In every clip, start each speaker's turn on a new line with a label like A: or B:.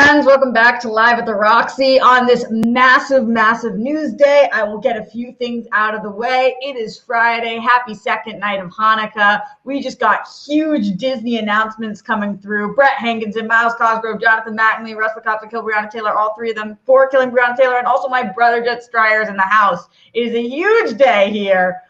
A: friends, welcome back to Live at the Roxy on this massive news day. I will get a few things out of the way. It is Friday. Happy second night of Hanukkah. We just got huge Disney announcements coming through. Brett Hankinson, Miles Cosgrove, Jonathan Mattingly, Russell Cox, and Breonna Taylor, all three of them for killing Breonna Taylor, and also my brother Jet Stryer's in the house. It is a huge day here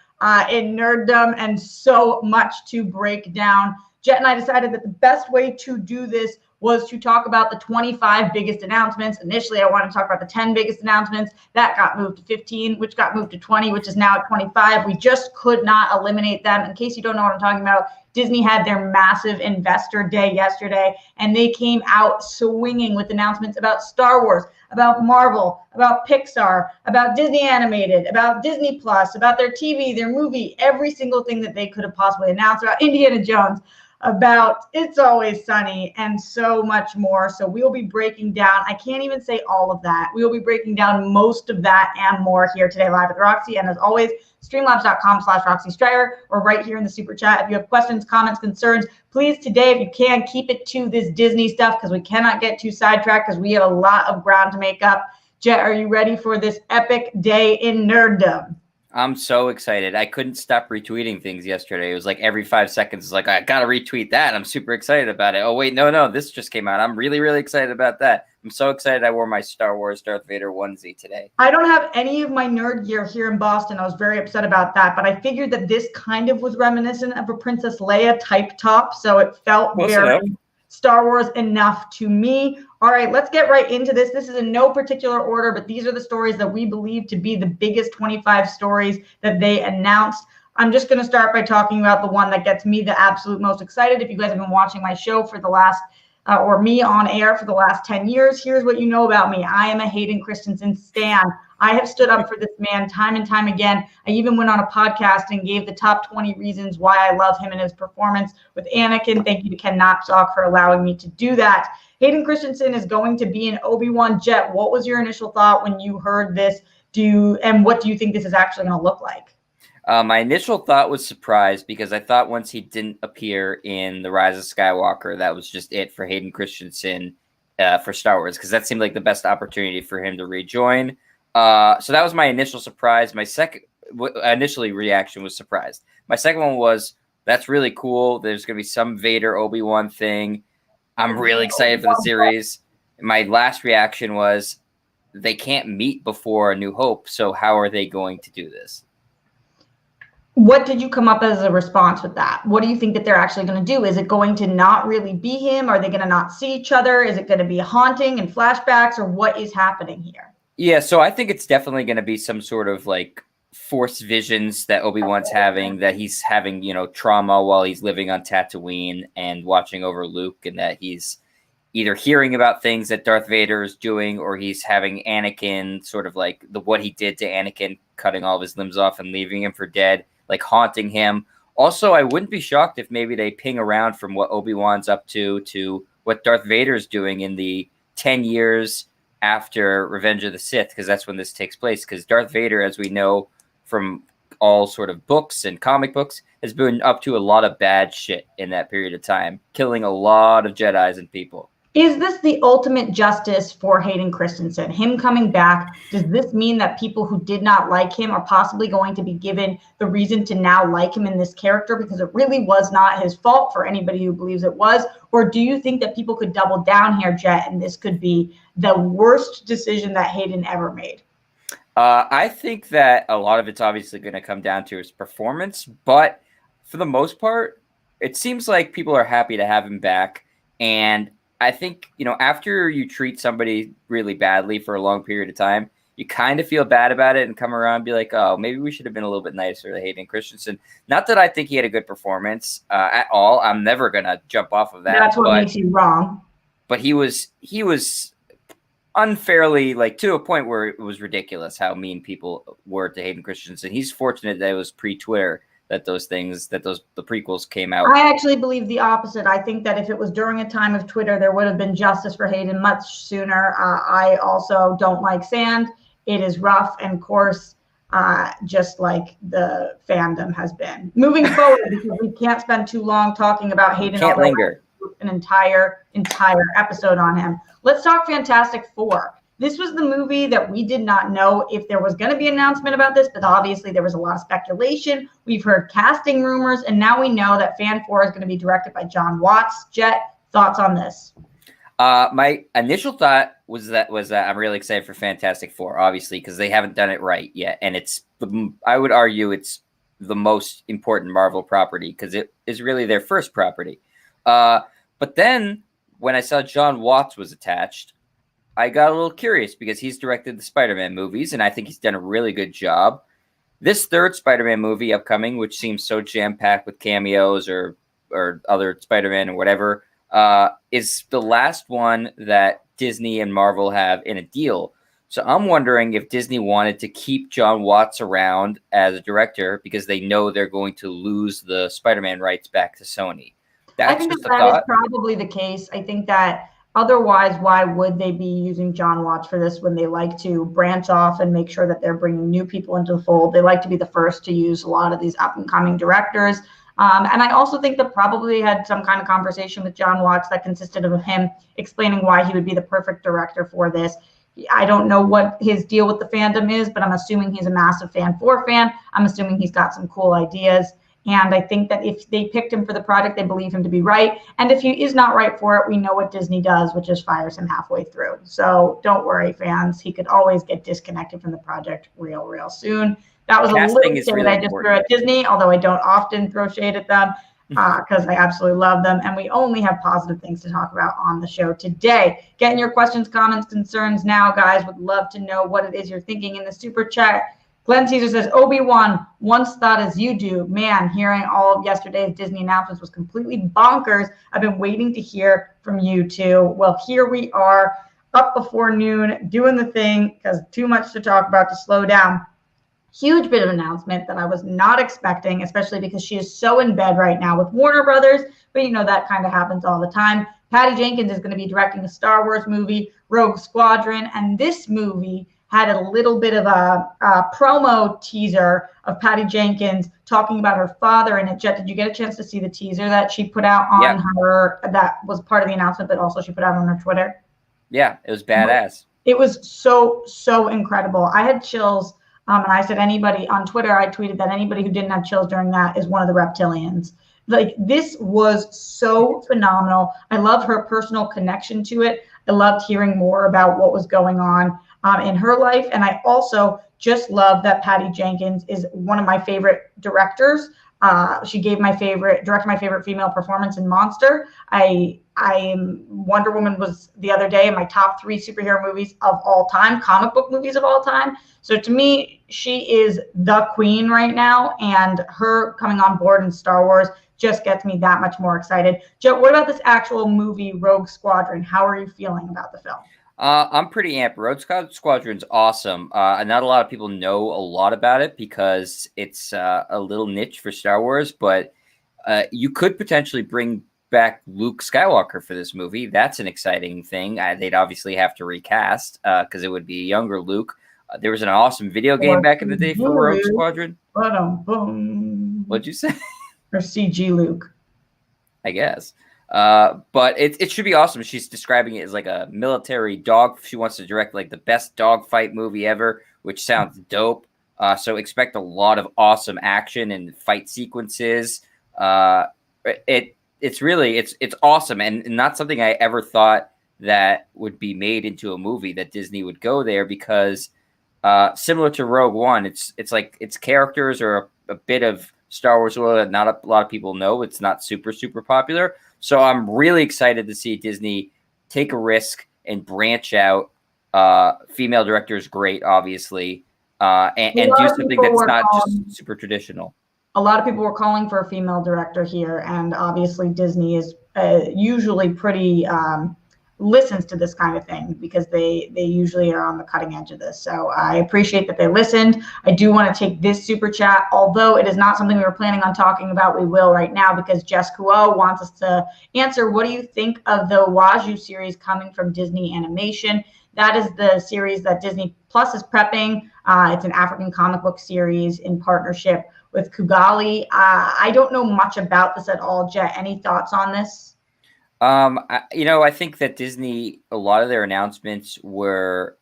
A: in nerddom and so much to break down. Jet and I decided that the best way to do this was to talk about the 25 biggest announcements. Initially, I wanted to talk about the 10 biggest announcements. That got moved to 15, which got moved to 20, which is now at 25. We just could not eliminate them. In case you don't know what I'm talking about, Disney had their massive investor day yesterday, and they came out swinging with announcements about Star Wars, about Marvel, about Pixar, about Disney Animated, about Disney Plus, about their TV, their movie, every single thing that they could have possibly announced, about Indiana Jones, about It's Always Sunny, and so much more. So we'll be breaking down, I can't even say all of that. We'll be breaking down most of that and more here today live at the Roxy. And as always, streamlabs.com/Roxy Stryer, or right here in the super chat. If you have questions, comments, concerns, please today, if you can, keep it to this Disney stuff because we cannot get too sidetracked because we have a lot of ground to make up. Jet, are you ready for this epic day in nerddom?
B: I'm so excited. I couldn't stop retweeting things yesterday. It was like every 5 seconds, it's like, I got to retweet that. I'm super excited about it. Oh, wait, no, this just came out. I'm really, really excited about that. I'm so excited I wore my Star Wars Darth Vader onesie today.
A: I don't have any of my nerd gear here in Boston. I was very upset about that, but I figured that this kind of was reminiscent of a Princess Leia type top, so it felt very Star Wars enough to me. All right, let's get right into this. This is in no particular order, but these are the stories that we believe to be the biggest 25 stories that they announced. I'm just going to start by talking about the one that gets me the absolute most excited. If you guys have been watching my show for the last, or me on air for the last 10 years, here's what you know about me. I am a Hayden Christensen stan. I have stood up for this man time and time again. I even went on a podcast and gave the top 20 reasons why I love him and his performance with Anakin. Thank you to Ken Knopfsock for allowing me to do that. Hayden Christensen is going to be an Obi-Wan. Jet, what was your initial thought when you heard this? And what do you think this is actually going to look like?
B: My initial thought was surprised because I thought once he didn't appear in The Rise of Skywalker, that was just it for Hayden Christensen for Star Wars, because that seemed like the best opportunity for him to rejoin. So that was my initial surprise. My initially reaction was surprised. My second one was, that's really cool. There's going to be some Vader Obi-Wan thing. I'm really excited for the series. My last reaction was, they can't meet before A New Hope, so how are they going to do this?
A: What did you come up as a response with that? What do you think that they're actually going to do? Is it going to not really be him? Are they going to not see each other? Is it going to be haunting and flashbacks, or what is happening here?
B: Yeah, so I think it's definitely going to be some sort of like force visions that Obi-Wan's having, that he's having, trauma while he's living on Tatooine and watching over Luke, and that he's either hearing about things that Darth Vader is doing, or he's having Anakin sort of like what he did to Anakin, cutting all of his limbs off and leaving him for dead, like haunting him. Also, I wouldn't be shocked if maybe they ping around from what Obi-Wan's up to what Darth Vader's doing in the 10 years after Revenge of the Sith, because that's when this takes place. Because Darth Vader, as we know from all sort of books and comic books, has been up to a lot of bad shit in that period of time, killing a lot of Jedis and people.
A: Is this the ultimate justice for Hayden Christensen? Him coming back, does this mean that people who did not like him are possibly going to be given the reason to now like him in this character, because it really was not his fault, for anybody who believes it was? Or do you think that people could double down here, Jet, and this could be the worst decision that Hayden ever made?
B: I think that a lot of it's obviously going to come down to his performance, but for the most part, it seems like people are happy to have him back. And I think, after you treat somebody really badly for a long period of time, you kind of feel bad about it and come around and be like, oh, maybe we should have been a little bit nicer to Hayden Christensen. Not that I think he had a good performance at all. I'm never going to jump off of that.
A: That's what makes you wrong.
B: But he was unfairly, like, to a point where it was ridiculous how mean people were to Hayden Christensen. He's fortunate that it was pre-Twitter that the prequels came out.
A: I actually believe the opposite. I think that if it was during a time of Twitter, there would have been justice for Hayden much sooner. I also don't like sand. It is rough and coarse, just like the fandom has been. Moving forward, because we can't spend too long talking about Hayden.
B: Can't linger.
A: an entire episode on him. Let's talk Fantastic Four. This was the movie that we did not know if there was going to be an announcement about this, but obviously there was a lot of speculation. We've heard casting rumors, and now we know that Fan 4 is going to be directed by John Watts. Jet, thoughts on this?
B: My initial thought was that I'm really excited for Fantastic Four, obviously, because they haven't done it right yet, and I would argue it's the most important Marvel property because it is really their first property. But then when I saw John Watts was attached, I got a little curious because he's directed the Spider-Man movies, and I think he's done a really good job. This third Spider-Man movie upcoming, which seems so jam-packed with cameos or other Spider-Man or whatever, is the last one that Disney and Marvel have in a deal. So I'm wondering if Disney wanted to keep John Watts around as a director because they know they're going to lose the Spider-Man rights back to Sony.
A: I think that is probably the case. I think that otherwise, why would they be using John Watts for this when they like to branch off and make sure that they're bringing new people into the fold? They like to be the first to use a lot of these up-and-coming directors. And I also think that probably had some kind of conversation with John Watts that consisted of him explaining why he would be the perfect director for this. I don't know what his deal with the fandom is, but I'm assuming he's a massive Fan 4 fan. I'm assuming he's got some cool ideas. And I think that if they picked him for the project, they believe him to be right. And if he is not right for it, we know what Disney does, which is fires him halfway through. So don't worry, fans. He could always get disconnected from the project real soon. That was a little shade I just threw at Disney, although I don't often throw shade at them because I absolutely love them. And we only have positive things to talk about on the show today. Getting your questions, comments, concerns now, guys. Would love to know what it is you're thinking in the super chat. Glenn Caesar says, Obi-Wan once thought as you do. Man, hearing all of yesterday's Disney announcements was completely bonkers. I've been waiting to hear from you too. Well, here we are up before noon doing the thing because too much to talk about to slow down. Huge bit of announcement that I was not expecting, especially because she is so in bed right now with Warner Brothers. But you know, that kind of happens all the time. Patty Jenkins is going to be directing a Star Wars movie, Rogue Squadron. And this movie had a little bit of a promo teaser of Patty Jenkins talking about her father in it. Jet, did you get a chance to see the teaser that she put out on her, that was part of the announcement, but also she put out on her Twitter?
B: Yeah, it was badass.
A: It was so incredible. I had chills. And I said anybody on Twitter, I tweeted that anybody who didn't have chills during that is one of the reptilians. Like, this was so phenomenal. I love her personal connection to it. I loved hearing more about what was going on in her life. And I also just love that Patty Jenkins is one of my favorite directors. She directed my favorite female performance in Monster. Wonder Woman was the other day in my top 3 superhero movies of all time, comic book movies of all time. So to me, she is the queen right now, and her coming on board in Star Wars just gets me that much more excited. Joe, what about this actual movie, Rogue Squadron? How are you feeling about the film?
B: I'm pretty amped. Rogue Squadron's awesome. Not a lot of people know a lot about it because it's a little niche for Star Wars, but you could potentially bring back Luke Skywalker for this movie. That's an exciting thing. They'd obviously have to recast because it would be a younger Luke. There was an awesome video game back in the day for Rogue Squadron. What'd you say?
A: Or CG Luke,
B: I guess. But it should be awesome. She's describing it as like a military dog. She wants to direct like the best dogfight movie ever, which sounds dope. So expect a lot of awesome action and fight sequences. It's awesome and not something I ever thought that would be made into a movie, that Disney would go there, because similar to Rogue One, it's like its characters are a bit of Star Wars world that not a lot of people know. It's not super popular. So I'm really excited to see Disney take a risk and branch out. Female director is great, obviously, and do something that's not just super traditional.
A: A lot of people were calling for a female director here, and obviously Disney is usually pretty listens to this kind of thing because they usually are on the cutting edge of this. So I appreciate that they listened. I do want to take this super chat, although it is not something we were planning on talking about. We will right now because Jess Kuo wants us to answer, what do you think of the Waju series coming from Disney Animation? That is the series that Disney Plus is prepping. It's an African comic book series in partnership with Kugali. I don't know much about this at all. Jet, any thoughts on this?
B: I think that Disney, a lot of their announcements were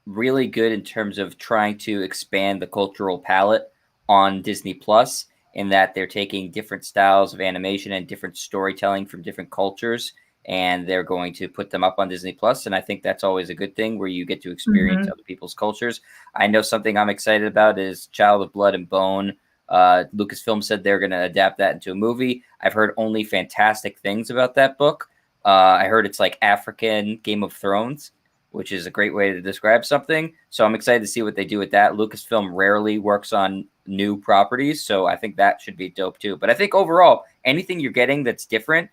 B: really good in terms of trying to expand the cultural palette on Disney Plus, in that they're taking different styles of animation and different storytelling from different cultures, and they're going to put them up on Disney Plus. And I think that's always a good thing, where you get to experience other people's cultures. I know something I'm excited about is Child of Blood and Bone. Lucasfilm said they're going to adapt that into a movie. I've heard only fantastic things about that book. I heard it's like African Game of Thrones, which is a great way to describe something. So I'm excited to see what they do with that. Lucasfilm rarely works on new properties, so I think that should be dope too. But I think overall, anything you're getting that's different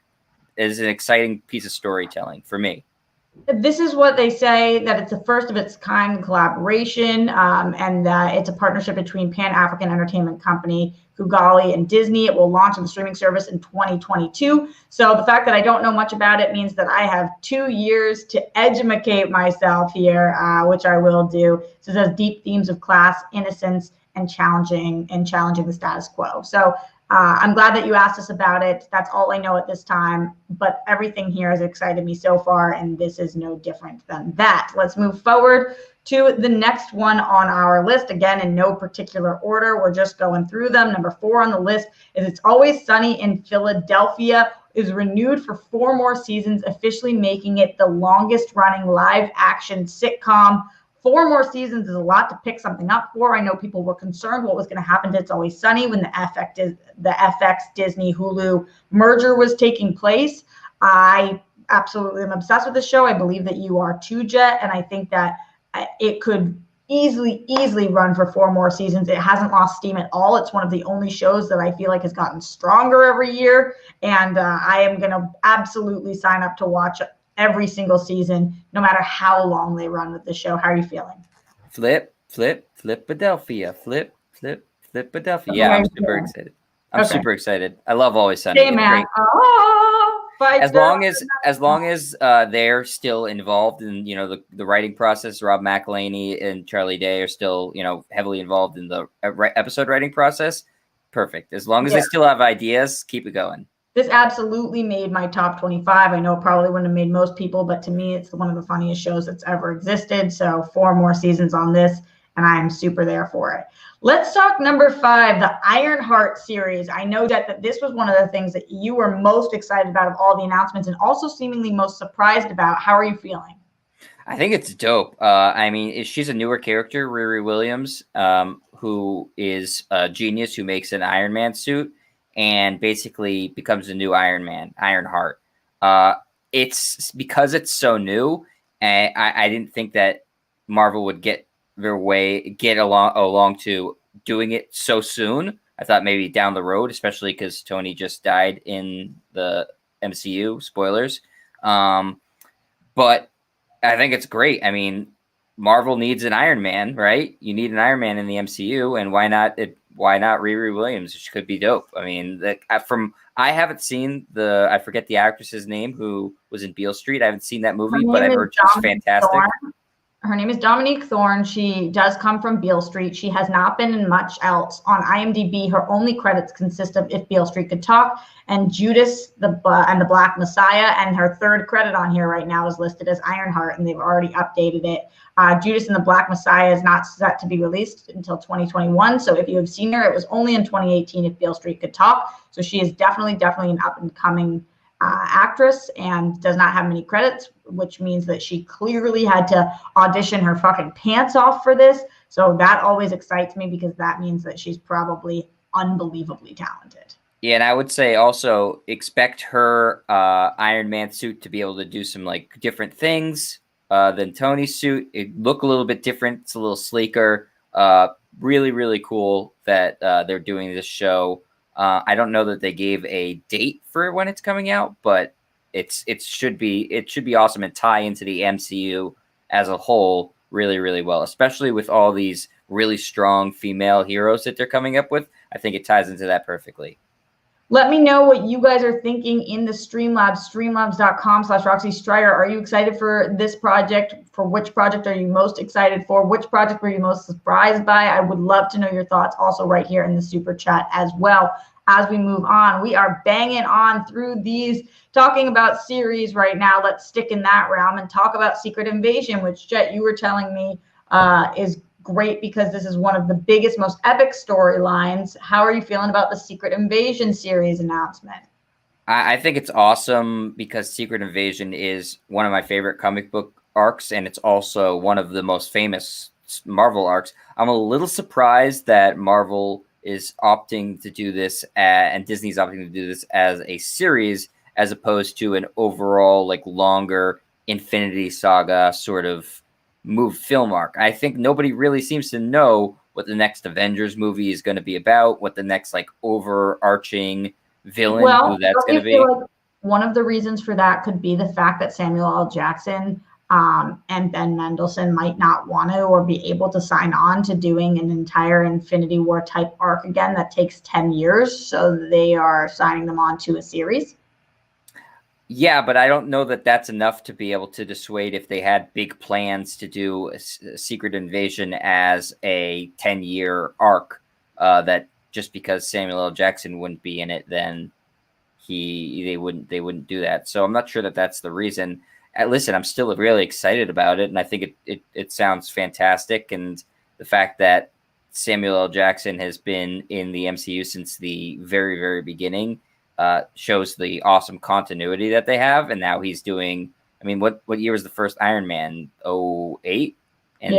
B: is an exciting piece of storytelling for me.
A: This is what they say, that it's the first of its kind collaboration, and that it's a partnership between Pan-African Entertainment Company, Kugali, and Disney. It will launch on the streaming service in 2022. So the fact that I don't know much about it means that I have 2 years to educate myself here, which I will do. So it has deep themes of class, innocence, and challenging the status quo. So I'm glad that you asked us about it. That's all I know at this time, but everything here has excited me so far, and this is no different than that. Let's move forward to the next one on our list. Again, in no particular order, we're just going through them. Number 4 on the list is It's Always Sunny in Philadelphia. Is renewed for 4 more seasons, officially making it the longest running live action sitcom. 4 more seasons is a lot to pick something up for. I know people were concerned what was going to happen to It's Always Sunny when the FX Disney Hulu merger was taking place. I absolutely am obsessed with the show. I believe that you are too, Jet, and I think that it could easily run for 4 more seasons. It hasn't lost steam at all. It's one of the only shows that I feel like has gotten stronger every year, and I am going to absolutely sign up to watch every single season, no matter how long they run with the show. How are you feeling?
B: Philadelphia. Philadelphia. Yeah, I'm super excited. I'm super excited. I love Always Sunny.
A: Hey, man.
B: As long as they're still involved in the writing process, Rob McElhenney and Charlie Day are still heavily involved in the episode writing process. Perfect. As long as they still have ideas, keep it going.
A: This absolutely made my top 25. I know it probably wouldn't have made most people, but to me, it's one of the funniest shows that's ever existed. So 4 more seasons on this, and I am super there for it. Let's talk number 5, the Ironheart series. I know that this was one of the things that you were most excited about of all the announcements, and also seemingly most surprised about. How are you feeling?
B: I think it's dope. She's a newer character, Riri Williams, who is a genius who makes an Iron Man suit and basically becomes a new Iron Man, Ironheart. It's because it's so new, and I didn't think that Marvel would get along to doing it so soon. I thought maybe down the road, especially because Tony just died in the MCU. Spoilers. But I think it's great. I mean, Marvel needs an Iron Man, right? You need an Iron Man in the MCU, and why not Riri Williams? She could be dope. I mean, I haven't seen I forget the actress's name who was in Beale Street. I haven't seen that movie, but I've heard she's fantastic.
A: Her name is Dominique Thorne. She does come from Beale Street. She has not been in much else. On IMDb, her only credits consist of If Beale Street Could Talk and Judas and the Black Messiah. And her 3rd credit on here right now is listed as Ironheart, and they've already updated it. Judas and the Black Messiah is not set to be released until 2021. So if you have seen her, it was only in 2018 If Beale Street Could Talk. So she is definitely an up-and-coming actress and does not have many credits, which means that she clearly had to audition her fucking pants off for this. So that always excites me, because that means that she's probably unbelievably talented.
B: Yeah, and I would say also expect her Iron Man suit to be able to do some different things than Tony's suit. It look a little bit different. It's a little sleeker. Really, really cool that they're doing this show. I don't know that they gave a date for when it's coming out, but it should be awesome and tie into the MCU as a whole really, really well, especially with all these really strong female heroes that they're coming up with. I think it ties into that perfectly.
A: Let me know what you guys are thinking in the Streamlabs, streamlabs.com/Roxy Striar. Are you excited for this project? For which project are you most excited for? Which project were you most surprised by? I would love to know your thoughts also right here in the super chat as well. as we move on. We are banging on through these, talking about series right now. Let's stick in that realm and talk about Secret Invasion, which, Jet, you were telling me is great because this is one of the biggest, most epic storylines. How are you feeling about the Secret Invasion series announcement?
B: I think it's awesome because Secret Invasion is one of my favorite comic book arcs, and it's also one of the most famous Marvel arcs. I'm a little surprised that Marvel is opting to do this, and Disney's opting to do this as a series, as opposed to an overall like longer Infinity Saga sort of film arc. I think nobody really seems to know what the next Avengers movie is going to be about, what the next like overarching villain who that's going to be.
A: Like one of the reasons for that could be the fact that Samuel L. Jackson and Ben Mendelsohn might not want to or be able to sign on to doing an entire Infinity War type arc again that takes 10 years. So they are signing them on to a series.
B: Yeah, but I don't know that that's enough to be able to dissuade if they had big plans to do a Secret Invasion as a 10-year arc, that just because Samuel L. Jackson wouldn't be in it, then they wouldn't do that. So I'm not sure that that's the reason. Listen, I'm still really excited about it, and I think it sounds fantastic. And the fact that Samuel L. Jackson has been in the MCU since the very, very beginning shows the awesome continuity that they have. And now he's doing. I mean, what year was the first Iron Man? 2008? And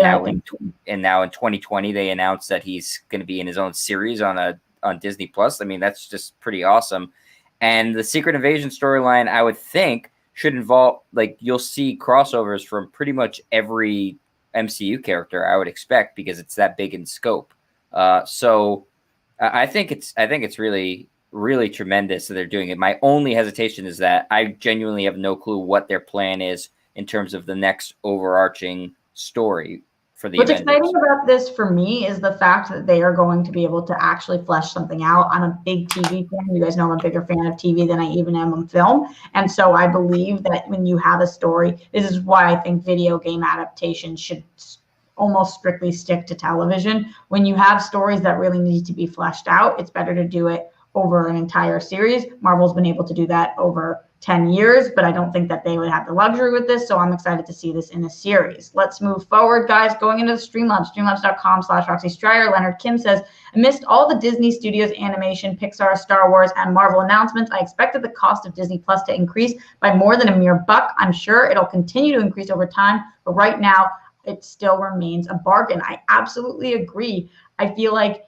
B: now in 2020 they announced that he's going to be in his own series on Disney Plus. I mean, that's just pretty awesome. And the Secret Invasion storyline, I would think, should involve, like, you'll see crossovers from pretty much every MCU character, I would expect, because it's that big in scope. So I think it's really, really tremendous that they're doing it. My only hesitation is that I genuinely have no clue what their plan is in terms of the next overarching story for the
A: What's
B: Avengers.
A: exciting about this for me is the fact that they are going to be able to actually flesh something out. I'm a big TV fan. You guys know I'm a bigger fan of TV than I even am on film. And so I believe that when you have a story, this is why I think video game adaptations should almost strictly stick to television. When you have stories that really need to be fleshed out, it's better to do it over an entire series. Marvel's been able to do that over 10 years, but I don't think that they would have the luxury with this. So I'm excited to see this in a series. Let's move forward, guys. Going into the Streamlabs, streamlabs.com/Roxy Stryer. Leonard Kim says, amidst all the Disney Studios animation, Pixar, Star Wars, and Marvel announcements, I expected the cost of Disney Plus to increase by more than a mere $1. I'm sure it'll continue to increase over time, but right now it still remains a bargain. I absolutely agree. I feel like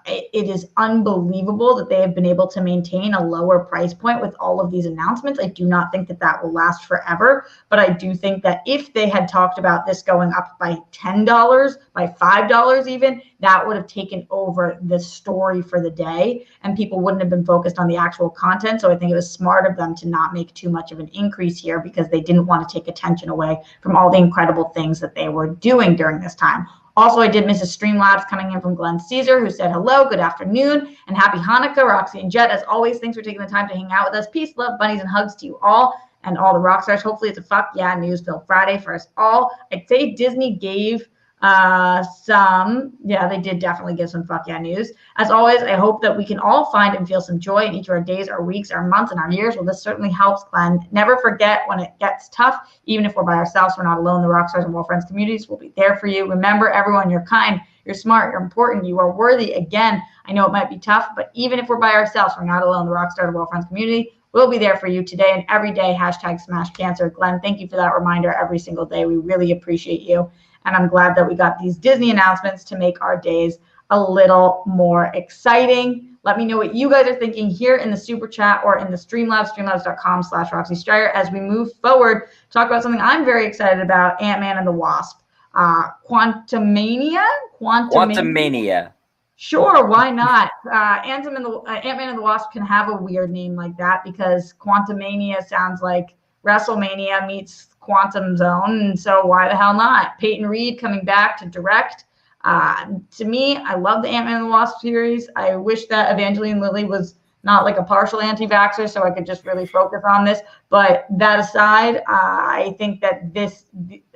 A: it is unbelievable that they have been able to maintain a lower price point with all of these announcements. I do not think that that will last forever, but I do think that if they had talked about this going up by $10, by $5 even, that would have taken over the story for the day and people wouldn't have been focused on the actual content. So I think it was smart of them to not make too much of an increase here because they didn't want to take attention away from all the incredible things that they were doing during this time. Also, I did miss a Streamlabs coming in from Glenn Caesar, who said hello, good afternoon, and happy Hanukkah. Roxy and Jet, as always, thanks for taking the time to hang out with us. Peace, love, bunnies, and hugs to you all and all the rock stars. Hopefully it's a fuck yeah news-filled Friday for us all. I'd say Disney gave they did definitely give some fuck yeah news. As always, I hope that we can all find and feel some joy in each of our days, our weeks, our months, and our years. Well, this certainly helps, Glenn. Never forget when it gets tough, even if we're by ourselves, we're not alone. The Rockstars and World Friends communities will be there for you. Remember, everyone, you're kind, you're smart, you're important, you are worthy. Again, I know it might be tough, but even if we're by ourselves, we're not alone. The Rockstars and World Friends community will be there for you today and every day. #SmashCancer. Glenn, thank you for that reminder every single day. We really appreciate you. And I'm glad that we got these Disney announcements to make our days a little more exciting. Let me know what you guys are thinking here in the super chat or in the Streamlabs, streamlabs.com/Roxy Stryer. As we move forward, talk about something I'm very excited about, Ant-Man and the Wasp. Quantumania?
B: Quantumania.
A: Sure, why not? Ant-Man and the Wasp can have a weird name like that because Quantumania sounds like WrestleMania meets Quantum Zone, and so why the hell not? Peyton Reed coming back to direct. To me, I love the Ant-Man and the Wasp series. I wish that Evangeline Lilly was not like a partial anti-vaxxer so I could just really focus on this. But that aside, I think that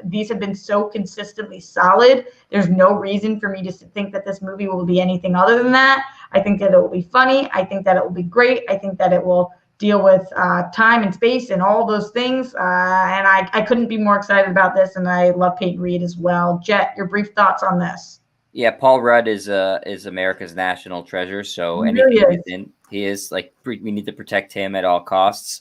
A: these have been so consistently solid. There's no reason for me to think that this movie will be anything other than that. I think that it will be funny. I think that it will be great. I think that it will deal with time and space and all those things. And I couldn't be more excited about this. And I love Peyton Reed as well. Jet, your brief thoughts on this?
B: Yeah, Paul Rudd is America's national treasure. So
A: He really
B: anything
A: is.
B: he's in, he is like we need to protect him at all costs.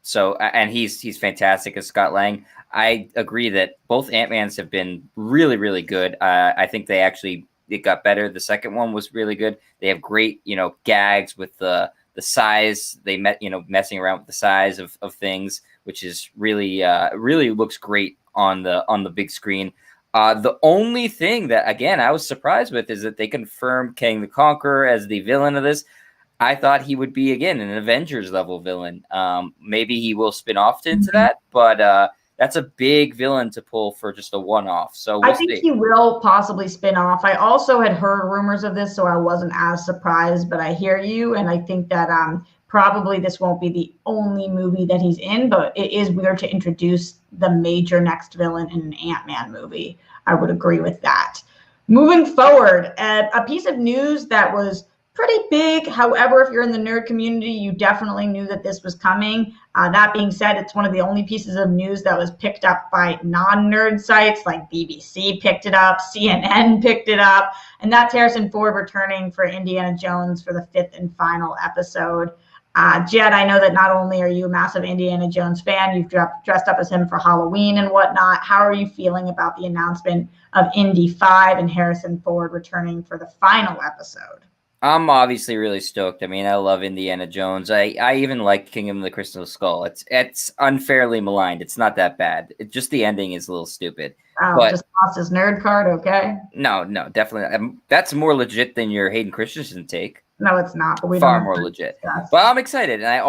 B: So and he's fantastic as Scott Lang. I agree that both Ant-Mans have been really, really good. I think it got better. The second one was really good. They have great, gags with the size. They messing around with the size of things, which is really really looks great on the big screen. The only thing that, again, I was surprised with is that they confirmed Kang the Conqueror as the villain of this. I thought he would be, again, an Avengers level villain. Maybe he will spin off into that, but that's a big villain to pull for just a one-off. So we'll
A: I think
B: see.
A: he will possibly spin off. I also had heard rumors of this, so I wasn't as surprised, but I hear you. And I think that probably this won't be the only movie that he's in, but it is weird to introduce the major next villain in an Ant-Man movie. I would agree with that. Moving forward, a piece of news that was pretty big. However, if you're in the nerd community, you definitely knew that this was coming. That being said, it's one of the only pieces of news that was picked up by non-nerd sites, like BBC picked it up, CNN picked it up, and that's Harrison Ford returning for Indiana Jones for the 5th and final episode. Jed, I know that not only are you a massive Indiana Jones fan, you've dressed up as him for Halloween and whatnot. How are you feeling about the announcement of Indy 5 and Harrison Ford returning for the final episode?
B: I'm obviously really stoked. I mean, I love Indiana Jones. I even like Kingdom of the Crystal Skull. It's unfairly maligned. It's not that bad. Just the ending is a little stupid.
A: Oh,
B: but
A: just lost his nerd card, okay?
B: No, definitely. That's more legit than your Hayden Christensen take.
A: No, it's not. But we
B: Far
A: don't
B: more legit. But I'm excited, and I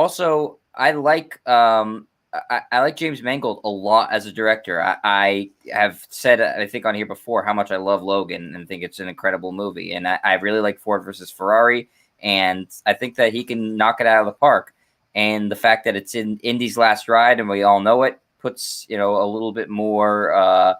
B: like James Mangold a lot as a director. I have said, I think on here before, how much I love Logan and think it's an incredible movie. And I really like Ford versus Ferrari, and I think that he can knock it out of the park. And the fact that it's in Indy's last ride and we all know it puts a little bit more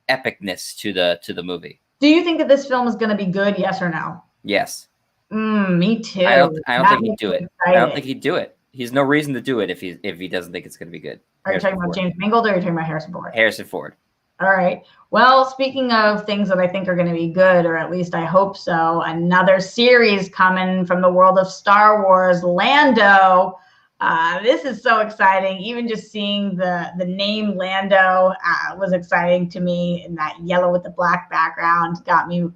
B: epicness to the movie.
A: Do you think that this film is going to be good? Yes or no?
B: Yes.
A: Me too.
B: I don't think he'd do it. I don't think he'd do it. He's no reason to do it if he doesn't think it's going to be good.
A: Are you talking about James Mangold or are you talking about Harrison Ford?
B: Harrison Ford.
A: All right. Well, speaking of things that I think are going to be good, or at least I hope so, another series coming from the world of Star Wars, Lando. This is so exciting. Even just seeing the name Lando was exciting to me, and that yellow with the black background got me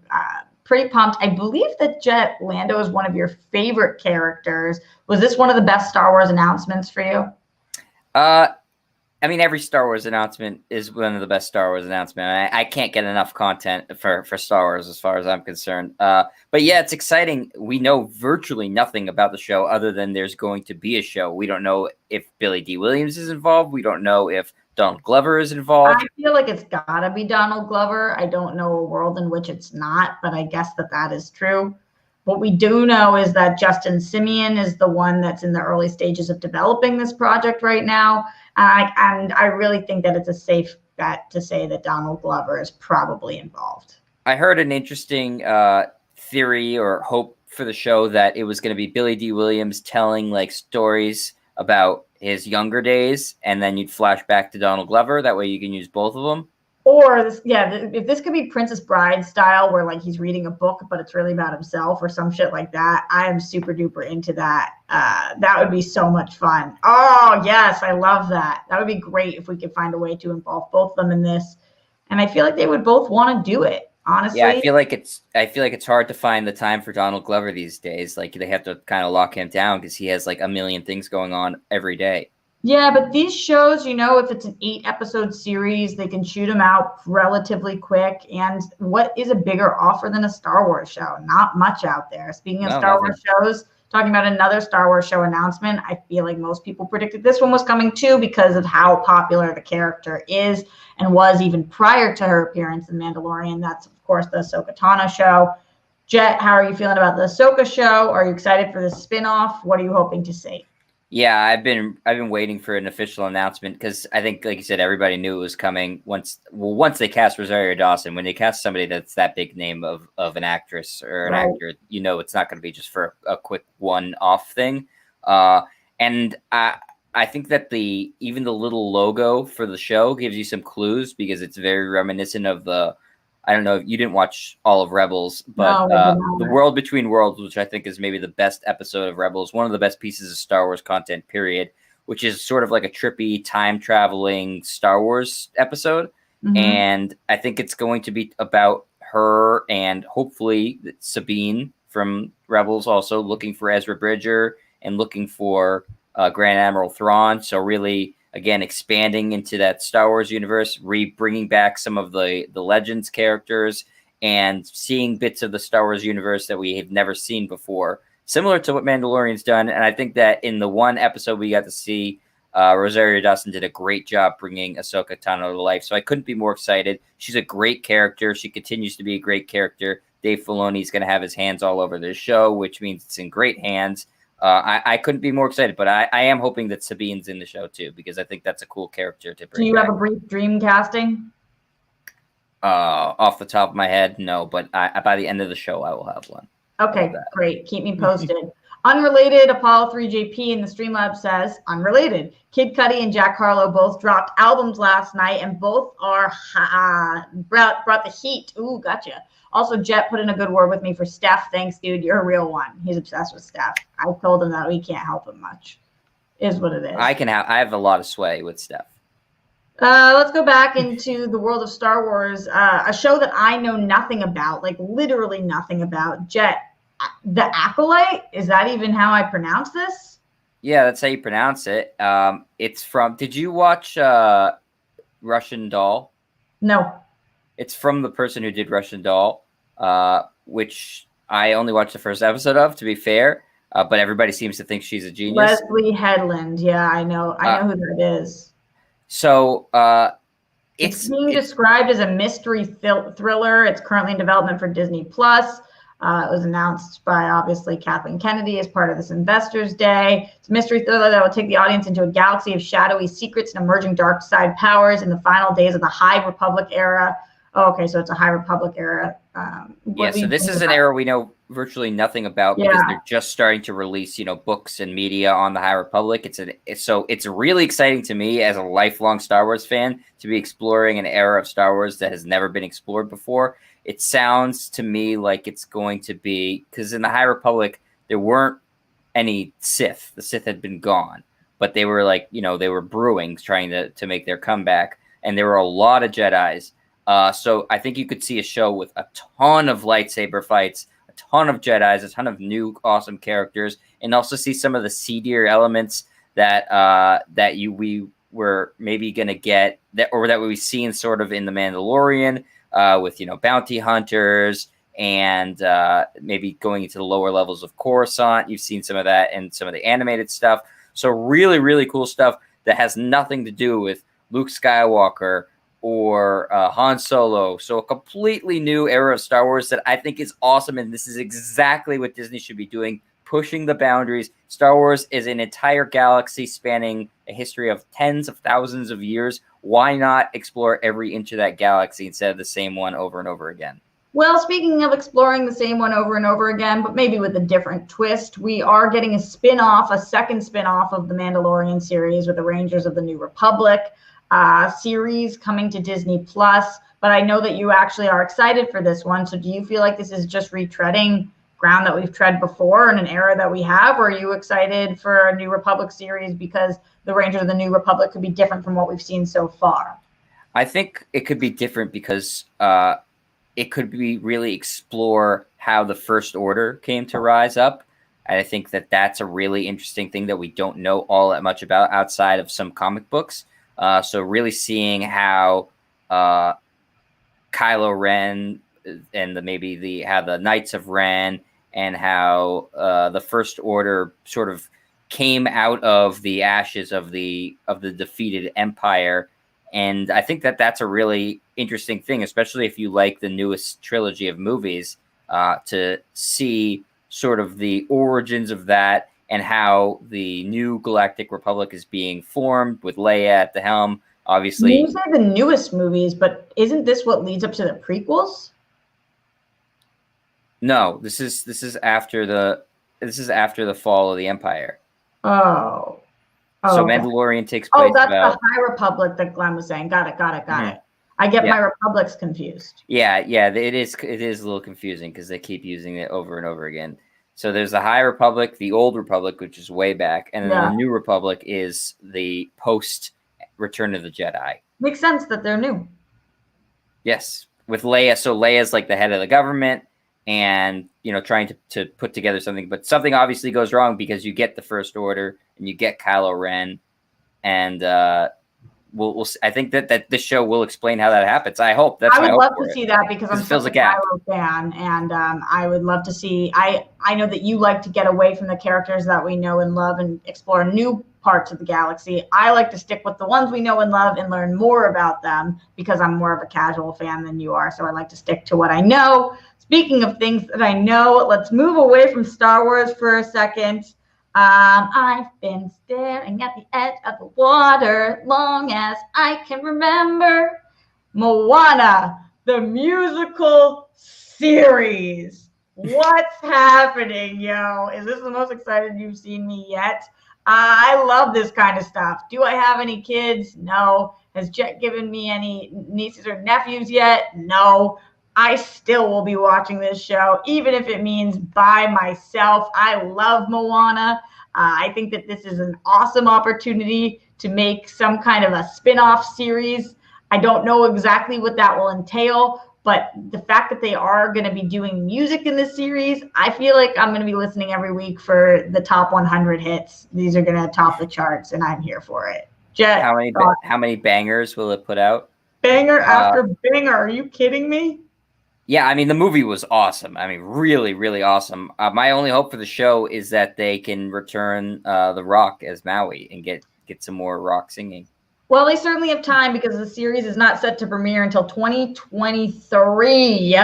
A: pretty pumped. I believe that Lando is one of your favorite characters. Was this one of the best Star Wars announcements for you?
B: I mean, every Star Wars announcement is one of the best Star Wars announcements. I can't get enough content for Star Wars as far as I'm concerned. But yeah, it's exciting. We know virtually nothing about the show other than there's going to be a show. We don't know if Billy D. Williams is involved. We don't know if Donald Glover is involved.
A: I feel like it's got to be Donald Glover. I don't know a world in which it's not, but I guess that is true. What we do know is that Justin Simeon is the one that's in the early stages of developing this project right now. And I really think that it's a safe bet to say that Donald Glover is probably involved.
B: I heard an interesting theory or hope for the show that it was going to be Billy D. Williams telling like stories about his younger days, and then you'd flash back to Donald Glover. That way you can use both of them.
A: Or if this could be Princess Bride style, where like he's reading a book, but it's really about himself or some shit like that, I am super duper into that. That would be so much fun. Oh yes, I love that. That would be great if we could find a way to involve both of them in this. And I feel like they would both want to do it. Honestly,
B: yeah, I feel like it's hard to find the time for Donald Glover these days. Like they have to kind of lock him down because he has like a million things going on every day.
A: Yeah, but these shows, if it's an 8-episode series, they can shoot them out relatively quick. And what is a bigger offer than a Star Wars show? Not much out there. Speaking of Star Wars shows, talking about another Star Wars show announcement, I feel like most people predicted this one was coming too because of how popular the character is and was even prior to her appearance in Mandalorian. That's, of course, the Ahsoka Tano show. Jet, how are you feeling about the Ahsoka show? Are you excited for the spinoff? What are you hoping to see?
B: Yeah, I've been waiting for an official announcement because I think, like you said, everybody knew it was coming once they cast Rosario Dawson. When they cast somebody that's that big name of an actress or an
A: Right.
B: actor, it's not going to be just for a quick one-off thing. And I think that even the little logo for the show gives you some clues because it's very reminiscent of the. I don't know if you didn't watch all of Rebels, but
A: No, I did
B: the
A: not.
B: World Between Worlds, which I think is maybe the best episode of Rebels, one of the best pieces of Star Wars content, period, which is sort of like a trippy time traveling Star Wars episode.
A: Mhm.
B: And I think it's going to be about her and hopefully Sabine from Rebels also looking for Ezra Bridger and looking for Grand Admiral Thrawn. So really, again, expanding into that Star Wars universe, bringing back some of the Legends characters and seeing bits of the Star Wars universe that we have never seen before, similar to what Mandalorian's done. And I think that in the one episode we got to see, Rosario Dawson did a great job bringing Ahsoka Tano to life. So I couldn't be more excited. She's a great character. She continues to be a great character. Dave Filoni's going to have his hands all over this show, which means it's in great hands. I couldn't be more excited, but I am hoping that Sabine's in the show too, because I think that's a cool character to
A: Do
B: bring
A: you have
B: back.
A: a brief dream casting?
B: Off the top of my head, no, but by the end of the show, I will have one.
A: Okay, great. Keep me posted. Unrelated, Apollo 3JP in the Streamlab says, unrelated. Kid Cudi and Jack Harlow both dropped albums last night and both are brought the heat. Ooh, gotcha. Also, Jet put in a good word with me for Steph. Thanks, dude. You're a real one. He's obsessed with Steph. I told him that we can't help him much. Is what it is.
B: I have a lot of sway with Steph.
A: Let's go back into the world of Star Wars, a show that I know nothing about, like literally nothing about. Jet, The Acolyte? Is that even how I pronounce this?
B: Yeah, that's how you pronounce it. It's from. Did you watch Russian Doll?
A: No.
B: It's from the person who did Russian Doll, which I only watched the first episode of, to be fair. But everybody seems to think she's a genius.
A: Leslie Headland. Yeah, I know who that is.
B: So
A: it's being described as a mystery thriller. It's currently in development for Disney Plus. It was announced by, obviously, Kathleen Kennedy as part of this Investors Day. It's a mystery thriller that will take the audience into a galaxy of shadowy secrets and emerging dark side powers in the final days of the High Republic era. Oh, okay, so it's a High Republic era.
B: So this is an era we know virtually nothing about because they're just starting to release, books and media on the High Republic. It's really exciting to me as a lifelong Star Wars fan to be exploring an era of Star Wars that has never been explored before. It sounds to me like it's going to be, because in the High Republic there weren't any Sith. The Sith had been gone, but they were they were brewing, trying to make their comeback, and there were a lot of Jedis. So I think you could see a show with a ton of lightsaber fights, a ton of Jedis, a ton of new awesome characters, and also see some of the seedier elements that we were maybe going to get that we've seen sort of in The Mandalorian with bounty hunters and maybe going into the lower levels of Coruscant. You've seen some of that in some of the animated stuff. So really, really cool stuff that has nothing to do with Luke Skywalker or Han Solo. So a completely new era of Star Wars that I think is awesome. And this is exactly what Disney should be doing, pushing the boundaries. Star Wars is an entire galaxy spanning a history of tens of thousands of years. Why not explore every inch of that galaxy instead of the same one over and over again?
A: Well, speaking of exploring the same one over and over again, but maybe with a different twist, we are getting a second spin-off of the Mandalorian series with the Rangers of the New Republic. Series coming to Disney Plus, but I know that you actually are excited for this one. So do you feel like this is just retreading ground that we've tread before in an era that we have, or are you excited for a New Republic series because the Rangers of the New Republic could be different from what we've seen so far?
B: I think it could be different because it could be really explore how the First Order came to rise up. And I think that that's a really interesting thing that we don't know all that much about outside of some comic books. So really seeing how Kylo Ren and how the Knights of Ren and how the First Order sort of came out of the ashes of the defeated Empire. And I think that that's a really interesting thing, especially if you like the newest trilogy of movies, to see sort of the origins of that and how the new Galactic Republic is being formed with Leia at the helm. Obviously,
A: you say the newest movies, but isn't this what leads up to the prequels?
B: no, this is after the fall of the Empire.
A: Oh.
B: So
A: Okay.
B: Mandalorian takes place.
A: Oh, that's the High Republic that Glenn was saying. Got it. I get my republics confused.
B: Yeah, it is a little confusing because they keep using it over and over again. So there's the High Republic, the Old Republic, which is way back, and then the New Republic is the post Return of the Jedi.
A: Makes sense that they're new.
B: Yes, with Leia. So Leia's like the head of the government, and trying to put together something, but something obviously goes wrong because you get the First Order and you get Kylo Ren, and we'll I think that this show will explain how that happens. I hope that's.
A: I would love to see that because I'm such a
B: gap.
A: Kylo fan, and I would love to see. I know that you like to get away from the characters that we know and love and explore new parts of the galaxy. I like to stick with the ones we know and love and learn more about them because I'm more of a casual fan than you are. So I like to stick to what I know. Speaking of things that I know, let's move away from Star Wars for a second. I've been staring at the edge of the water long as I can remember. Moana, the musical series. What's happening, yo? Is this the most excited you've seen me yet? I love this kind of stuff. Do I have any kids? No. Has Jet given me any nieces or nephews yet? No. I still will be watching this show, even if it means by myself. I love Moana. I think that this is an awesome opportunity to make some kind of a spin-off series. I don't know exactly what that will entail, but the fact that they are going to be doing music in this series, I feel like I'm going to be listening every week for the top 100 hits. These are going to top the charts, and I'm here for it. Jet,
B: how many bangers will it put out?
A: Banger after banger. Are you kidding me?
B: Yeah, I mean, the movie was awesome. I mean, really, really awesome. My only hope for the show is that they can return The Rock as Maui and get some more Rock singing.
A: Well, they certainly have time because the series is not set to premiere until 2023.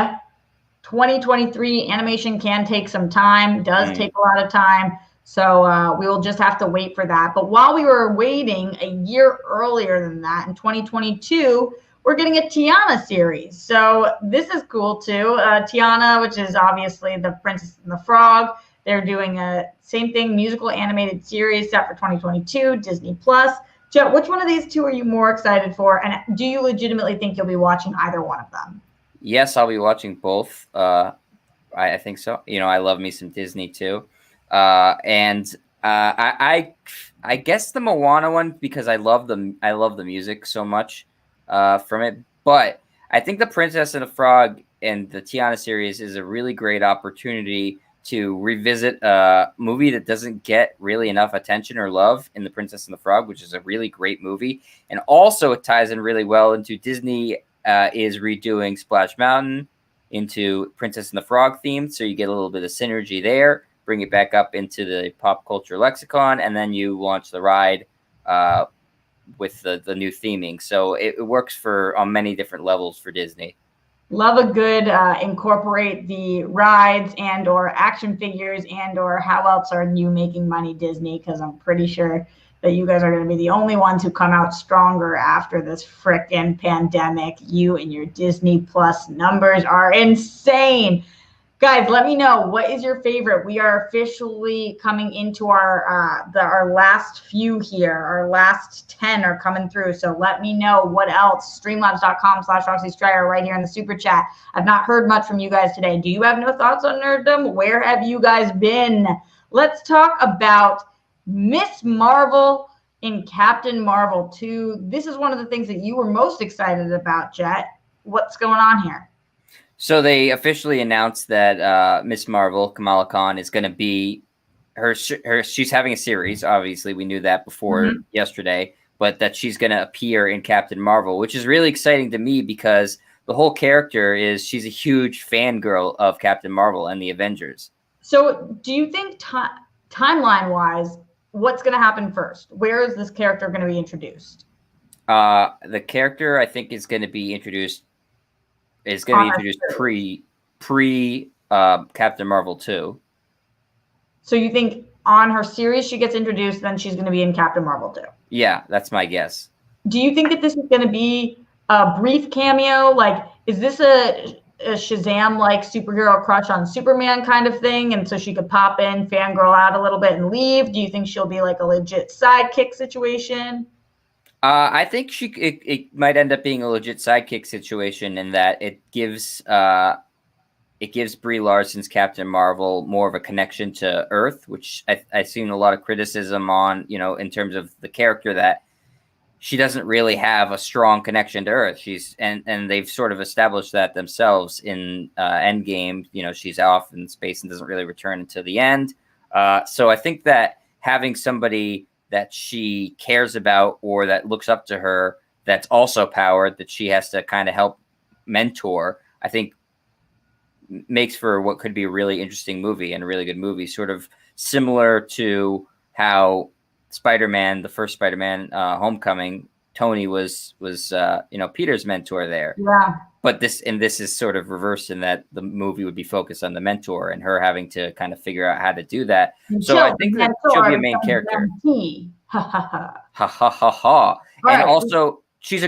A: 2023 animation can take some time, does take a lot of time. So we will just have to wait for that. But while we were waiting a year earlier than that, in 2022, we're getting a Tiana series. So this is cool too. Tiana, which is obviously the Princess and the Frog. They're doing a same thing, musical animated series set for 2022, Disney Plus. Jet, which one of these two are you more excited for? And do you legitimately think you'll be watching either one of them?
B: Yes, I'll be watching both. I think so. I love me some Disney too. I guess the Moana one because I love the music so much from it. But I think the Princess and the Frog and the Tiana series is a really great opportunity to revisit a movie that doesn't get really enough attention or love in The Princess and the Frog, which is a really great movie. And also it ties in really well into Disney is redoing Splash Mountain into Princess and the Frog theme. So you get a little bit of synergy there, bring it back up into the pop culture lexicon, and then you launch the ride with the new theming. So it works on many different levels for Disney.
A: Love a good incorporate the rides and or action figures and or how else are you making money, Disney? Because I'm pretty sure that you guys are going to be the only ones who come out stronger after this frickin' pandemic. You and your Disney Plus numbers are insane. Guys, let me know, what is your favorite? We are officially coming into our last few here. Our last 10 are coming through. So let me know what else. Streamlabs.com/RoxyStryer right here in the super chat. I've not heard much from you guys today. Do you have no thoughts on nerddom? Where have you guys been? Let's talk about Miss Marvel in Captain Marvel 2. This is one of the things that you were most excited about, Jet. What's going on here?
B: So they officially announced that Miss Marvel, Kamala Khan, is going to be she's having a series. Obviously, we knew that before yesterday, but that she's going to appear in Captain Marvel, which is really exciting to me because the whole character she's a huge fangirl of Captain Marvel and the Avengers.
A: So do you think timeline-wise, what's going to happen first? Where is this character going to be introduced?
B: The character, I think, is going to be introduced pre Captain Marvel 2.
A: So you think on her series she gets introduced, then she's going to be in Captain Marvel too.
B: Yeah, that's my guess.
A: Do you think that this is going to be a brief cameo? Like, is this a Shazam-like superhero crush on Superman kind of thing? And so she could pop in, fangirl out a little bit and leave? Do you think she'll be like a legit sidekick situation?
B: I think it might end up being a legit sidekick situation in that it gives Brie Larson's Captain Marvel more of a connection to Earth, which I've seen a lot of criticism on, in terms of the character, that she doesn't really have a strong connection to Earth. And they've sort of established that themselves in Endgame. She's off in space and doesn't really return until the end. So I think that having somebody that she cares about or that looks up to her, that's also powered, that she has to kind of help mentor, I think makes for what could be a really interesting movie and a really good movie, sort of similar to how Spider-Man, the first Spider-Man, Homecoming, Tony was Peter's mentor there.
A: Yeah.
B: But this is sort of reversed in that the movie would be focused on the mentor and her having to kind of figure out how to do that. So I think that she'll be a main character.
A: Ha ha ha.
B: Ha ha ha ha. And
A: Right.
B: also, she's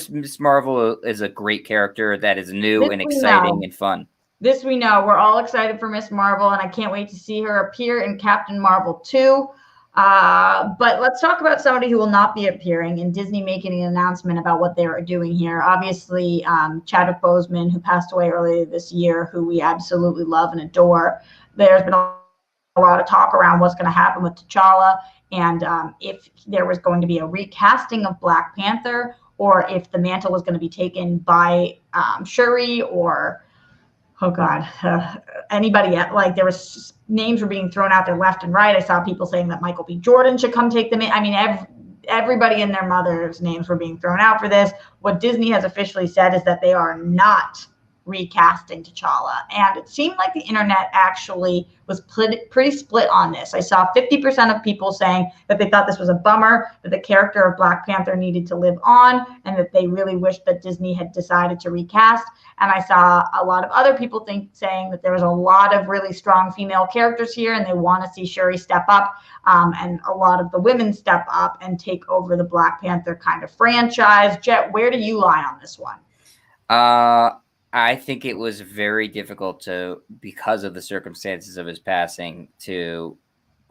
B: Miss Marvel is a great character that is new and exciting and fun.
A: This we know. We're all excited for Miss Marvel, and I can't wait to see her appear in Captain Marvel 2. But let's talk about somebody who will not be appearing, and Disney making an announcement about what they are doing here. Obviously, Chadwick Boseman, who passed away earlier this year, who we absolutely love and adore. There's been a lot of talk around what's going to happen with T'Challa, and if there was going to be a recasting of Black Panther, or if the mantle was going to be taken by Shuri or anybody. Like, there was names were being thrown out there left and right. I saw people saying that Michael B. Jordan should come take them in. I mean, everybody and their mother's names were being thrown out for this. What Disney has officially said is that they are not recasting T'Challa. And it seemed like the internet actually was pretty split on this. I saw 50% of people saying that they thought this was a bummer, that the character of Black Panther needed to live on, and that they really wished that Disney had decided to recast. And I saw a lot of other people saying that there was a lot of really strong female characters here, and they want to see Shuri step up, and a lot of the women step up and take over the Black Panther kind of franchise. Jet, where do you lie on this one?
B: I think it was very difficult because of the circumstances of his passing, to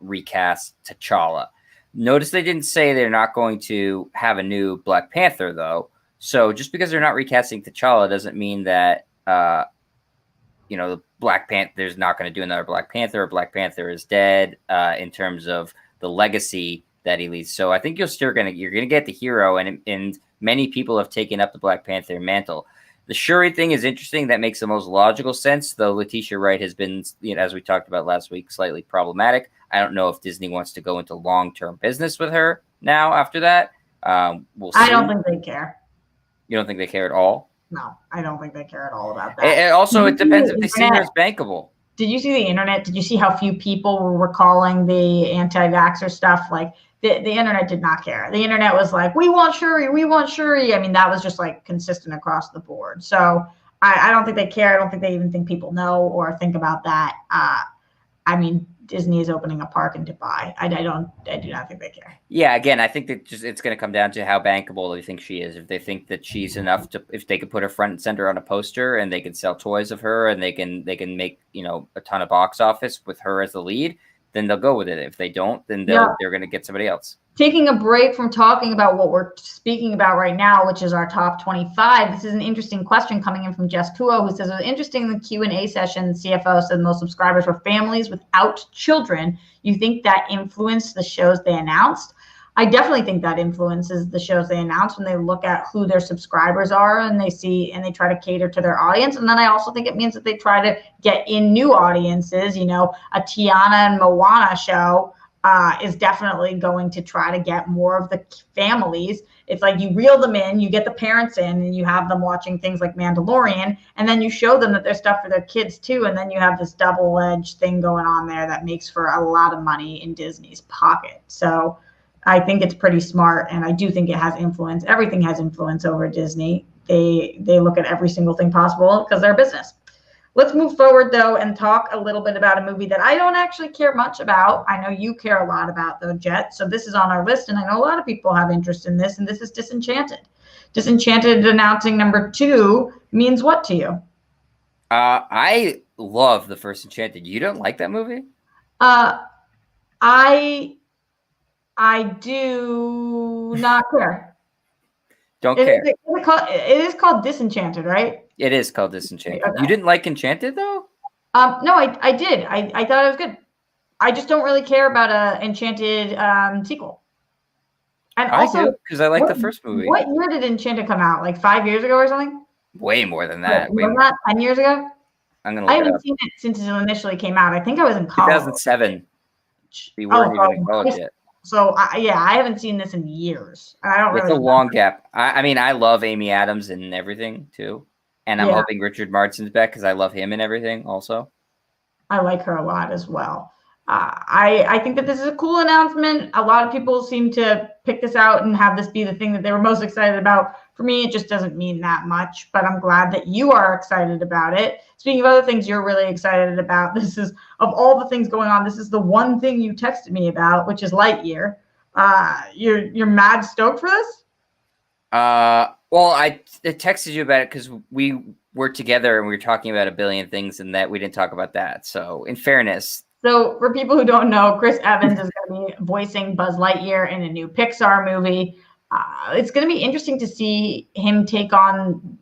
B: recast T'Challa. Notice they didn't say they're not going to have a new Black Panther, though. So just because they're not recasting T'Challa doesn't mean that, the Black Panther's not going to do another Black Panther, or Black Panther is dead, in terms of the legacy that he leaves. So I think you're going to get the hero, and many people have taken up the Black Panther mantle. The Shuri thing is interesting. That makes the most logical sense, though Letitia Wright has been, as we talked about last week, slightly problematic. I don't know if Disney wants to go into long-term business with her now after that. We'll see.
A: I don't think they care.
B: You don't think they care at all?
A: No, I don't think they care at all about that.
B: And also, it depends if they see her as bankable.
A: Did you see the internet? Did you see how few people were recalling the anti-vaxxer stuff? Like, the internet did not care. The internet was like, we want Shuri, we want Shuri. I mean, that was just like consistent across the board. So I don't think they care. I don't think they even think people know or think about that. I mean, Disney is opening a park in Dubai. I do not think they care.
B: Yeah, again, I think that it's going to come down to how bankable they think she is. If they think that she's enough if they could put her front and center on a poster, and they can sell toys of her, and they can make a ton of box office with her as the lead, then they'll go with it. If they don't, then they're going to get somebody else. Taking
A: a break from talking about what we're speaking about right now, which is our top 25. This is an interesting question coming in from Jess Puo, who says, it was interesting in the Q&A session, the CFO said most subscribers were families without children. You think that influenced the shows they announced? I definitely think that influences the shows they announce when they look at who their subscribers are, and they try to cater to their audience. And then I also think it means that they try to get in new audiences. A Tiana and Moana show is definitely going to try to get more of the families. It's like you reel them in, you get the parents in, and you have them watching things like Mandalorian, and then you show them that there's stuff for their kids too, and then you have this double-edged thing going on there that makes for a lot of money in Disney's pocket. So I think it's pretty smart, and I do think it has influence. Everything has influence over Disney. They look at every single thing possible because they're a business. Let's move forward, though, and talk a little bit about a movie that I don't actually care much about. I know you care a lot about, though, Jet. So this is on our list, and I know a lot of people have interest in this, and this is Disenchanted. Disenchanted announcing number 2 means what to you?
B: I love the first Enchanted. You don't like that movie?
A: I do not care.
B: Don't care.
A: It is called Disenchanted, right?
B: It is called Disenchanted.
A: Okay.
B: You didn't like Enchanted, though?
A: No, I did. I thought it was good. I just don't really care about a Enchanted sequel. And also,
B: because I like the first movie.
A: What year did Enchanted come out? Like 5 years ago or something?
B: Way more than that.
A: Way more. 10 years ago?
B: I'm gonna.
A: I haven't seen it since it initially came out. I think I was in college.
B: 2007. We weren't even in college yet.
A: So I haven't seen this in years. I don't.
B: It's a long gap. I mean, I love Amy Adams and everything too, and I'm hoping Richard Martin's back because I love him and everything. Also,
A: I like her a lot as well. I think that this is a cool announcement. A lot of people seem to pick this out and have this be the thing that they were most excited about. For me, it just doesn't mean that much, but I'm glad that you are excited about it. Speaking of other things you're really excited about, this is, of all the things going on, this is the one thing you texted me about, which is Lightyear. You're mad stoked for this?
B: Well, I texted you about it because we were together and we were talking about a billion things and that we didn't talk about that. So in fairness.
A: So for people who don't know, Chris Evans is going to be voicing Buzz Lightyear in a new Pixar movie. It's going to be interesting to see him take on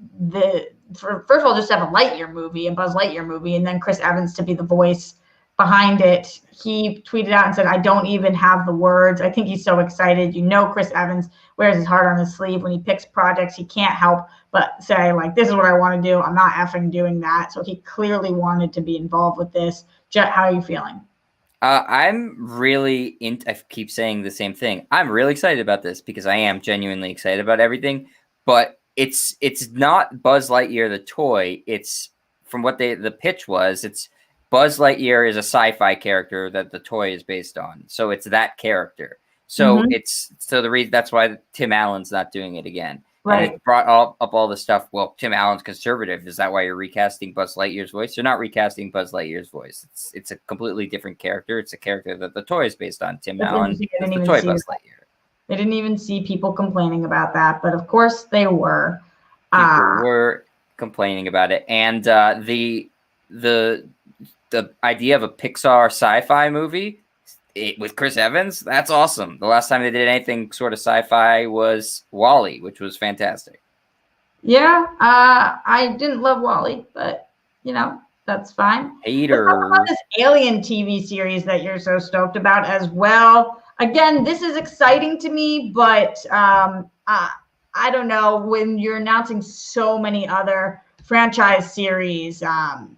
A: first of all, just have a Lightyear movie, a Buzz Lightyear movie, and then Chris Evans to be the voice behind it. He tweeted out and said, I don't even have the words. I think he's so excited. You know, Chris Evans wears his heart on his sleeve. When he picks projects, he can't help but say, like, this is what I want to do. I'm not effing doing that. So he clearly wanted to be involved with this. Jet, how are you feeling?
B: I'm really I keep saying the same thing. I'm really excited about this because I am genuinely excited about everything, but it's not Buzz Lightyear the toy. It's from what the pitch was. It's Buzz Lightyear is a sci-fi character that the toy is based on. So it's that character. So the reason that's why Tim Allen's not doing it again. Right. And it brought up all the stuff. Well, Tim Allen's conservative. Is that why you're recasting Buzz Lightyear's voice? You're not recasting Buzz Lightyear's voice. It's a completely different character. It's a character that the toy is based on. Tim Allen is the toy Buzz Lightyear.
A: They didn't even see people complaining about that, but of course they were.
B: People were complaining about it, and the idea of a Pixar sci-fi movie with Chris Evans, that's awesome. The last time they did anything sort of sci-fi was WALL-E, which was fantastic.
A: Yeah, I didn't love WALL-E, but that's fine.
B: Hater.
A: Let's talk about this Alien TV series that you're so stoked about as well. Again, this is exciting to me, but I don't know, when you're announcing so many other franchise series, I'm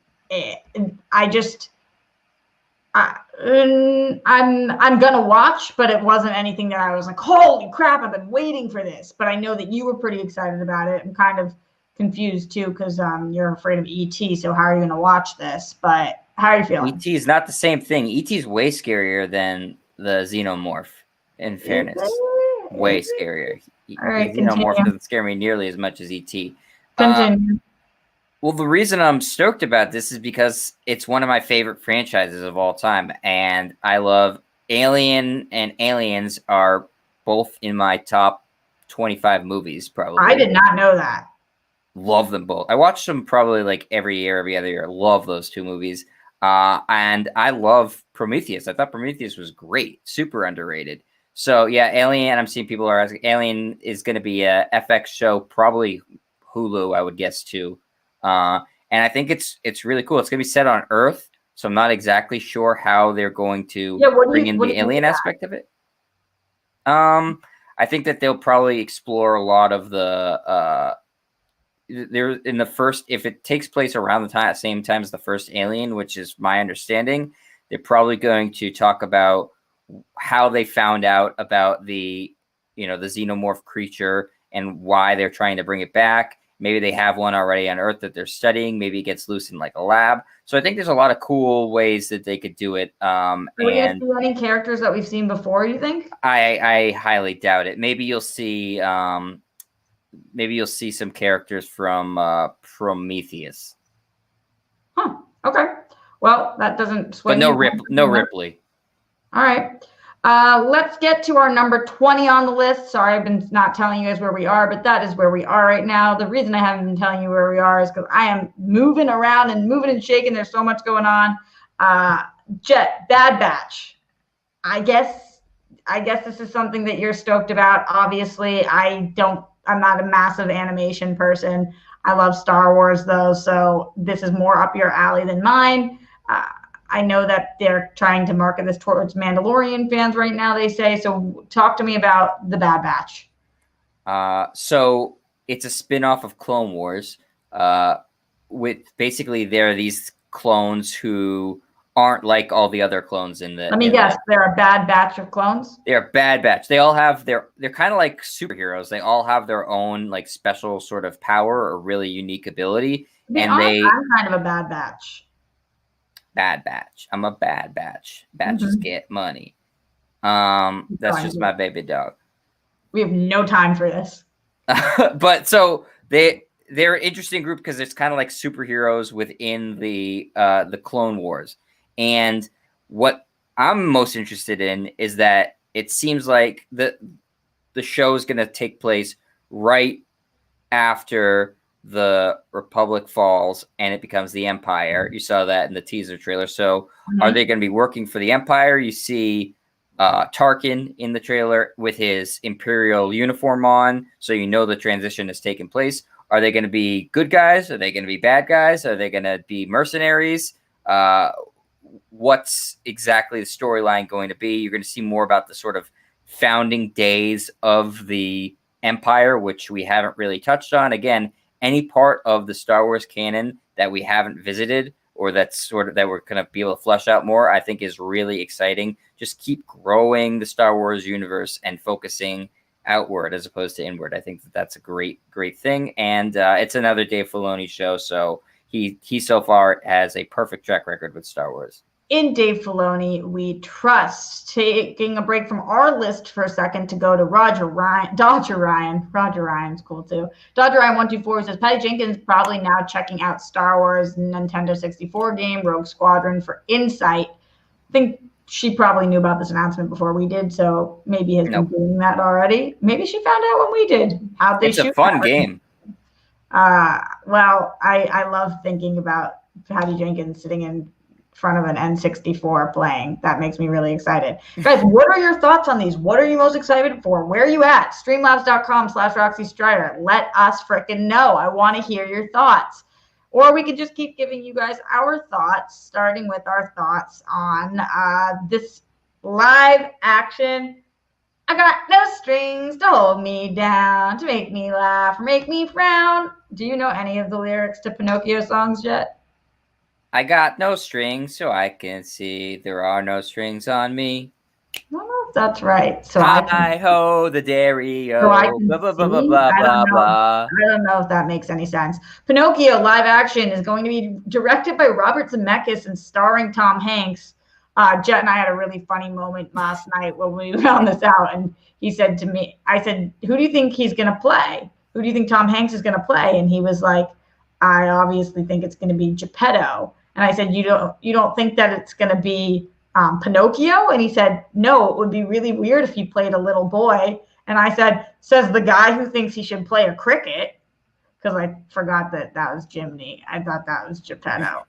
A: gonna watch, but it wasn't anything that I was like, holy crap, I've been waiting for this. But I know that you were pretty excited about it. I'm kind of confused too because you're afraid of ET. So how are you gonna watch this? But how are you feeling?
B: ET is not the same thing. ET is way scarier than the Xenomorph. In fairness, way scarier.
A: All right,
B: the Xenomorph doesn't scare me nearly as much as ET.
A: Continue.
B: Well, the reason I'm stoked about this is because it's one of my favorite franchises of all time. And I love Alien and Aliens are both in my top 25 movies, probably.
A: I did not know that.
B: Love them both. I watch them probably like every year, every other year. Love those two movies. And I love Prometheus. I thought Prometheus was great. Super underrated. So, yeah, Alien, I'm seeing people are asking. Alien is going to be a FX show, probably Hulu, I would guess, too. And I think it's really cool. It's going to be set on Earth, so I'm not exactly sure how they're going to bring in the alien aspect of it. I think that they'll probably explore a lot of the there in the first, if it takes place around the same time as the first Alien, which is my understanding, they're probably going to talk about how they found out about the xenomorph creature and why they're trying to bring it back. Maybe they have one already on Earth that they're studying. Maybe it gets loose in like a lab. So I think there's a lot of cool ways that they could do it.
A: Are we going to see any characters that we've seen before, you think?
B: I highly doubt it. Maybe you'll see some characters from Prometheus.
A: Huh. Okay. Well, that doesn't sway
B: But no
A: me.
B: Ripley.
A: All right. Let's get to our number 20 on the list. Sorry, I've been not telling you guys where we are, but that is where we are right now. The reason I haven't been telling you where we are is because I am moving around and moving and shaking. There's so much going on. Jet, Bad Batch. I guess this is something that you're stoked about. Obviously, I'm not a massive animation person. I love Star Wars though, so this is more up your alley than mine. I know that they're trying to market this towards Mandalorian fans right now, they say. So talk to me about the Bad Batch.
B: So it's a spin-off of Clone Wars. With basically there are these clones who aren't like all the other clones in the.
A: Let me guess, they're a bad batch of clones.
B: They're a bad batch. They all have they're kind of like superheroes. They all have their own like special sort of power or really unique ability. I'm
A: kind of a bad batch.
B: Bad batch. I'm a bad batch. Batches get money. That's just my baby dog.
A: We have no time for this.
B: But so they're an interesting group because it's kind of like superheroes within the Clone Wars. And what I'm most interested in is that it seems like the show is going to take place right after the Republic falls and it becomes the Empire. You saw that in the teaser trailer. So are they going to be working for the Empire? You see Tarkin in the trailer with his Imperial uniform on. So you know the transition has taken place. Are they going to be good guys? Are they going to be bad guys? Are they going to be mercenaries? What's exactly the storyline going to be? You're going to see more about the sort of founding days of the Empire, which we haven't really touched on. Again, any part of the Star Wars canon that we haven't visited or that's sort of that we're going to be able to flesh out more, I think is really exciting. Just keep growing the Star Wars universe and focusing outward as opposed to inward. I think that's a great thing. And it's another Dave Filoni show. So he so far has a perfect track record with Star Wars.
A: In Dave Filoni, we trust. Taking a break from our list for a second to go to Roger Ryan. Roger Ryan's cool too. Dodger Ryan 124 says Patty Jenkins probably now checking out Star Wars Nintendo 64 game Rogue Squadron for insight. I think she probably knew about this announcement before we did, so maybe has been doing that already. Maybe she found out when we did. How'd they shoot?
B: It's a fun game.
A: Well, I love thinking about Patty Jenkins sitting in front of an N64 playing. That makes me really excited. Guys, what are your thoughts on these? What are you most excited for? Where are you at? Streamlabs.com/RoxyStrider. Let us frickin' know. I want to hear your thoughts. Or we could just keep giving you guys our thoughts, starting with our thoughts on this live action. I got no strings to hold me down, to make me laugh, or make me frown. Do you know any of the lyrics to Pinocchio songs yet?
B: I got no strings, so I can see there are no strings on me.
A: I don't know if that's right. So
B: Hi-ho, the dairy-o,
A: so I can
B: blah, blah, blah, blah, blah, blah.
A: I don't know if that makes any sense. Pinocchio live action is going to be directed by Robert Zemeckis and starring Tom Hanks. Jet and I had a really funny moment last night when we found this out, and he said to me, I said, who do you think he's going to play? Who do you think Tom Hanks is going to play? And he was like, I obviously think it's going to be Geppetto. And I said, you don't think that it's going to be Pinocchio? And he said, no, it would be really weird if he played a little boy. And I said, says the guy who thinks he should play a cricket, because I forgot that was Jiminy. I thought that was Geppetto.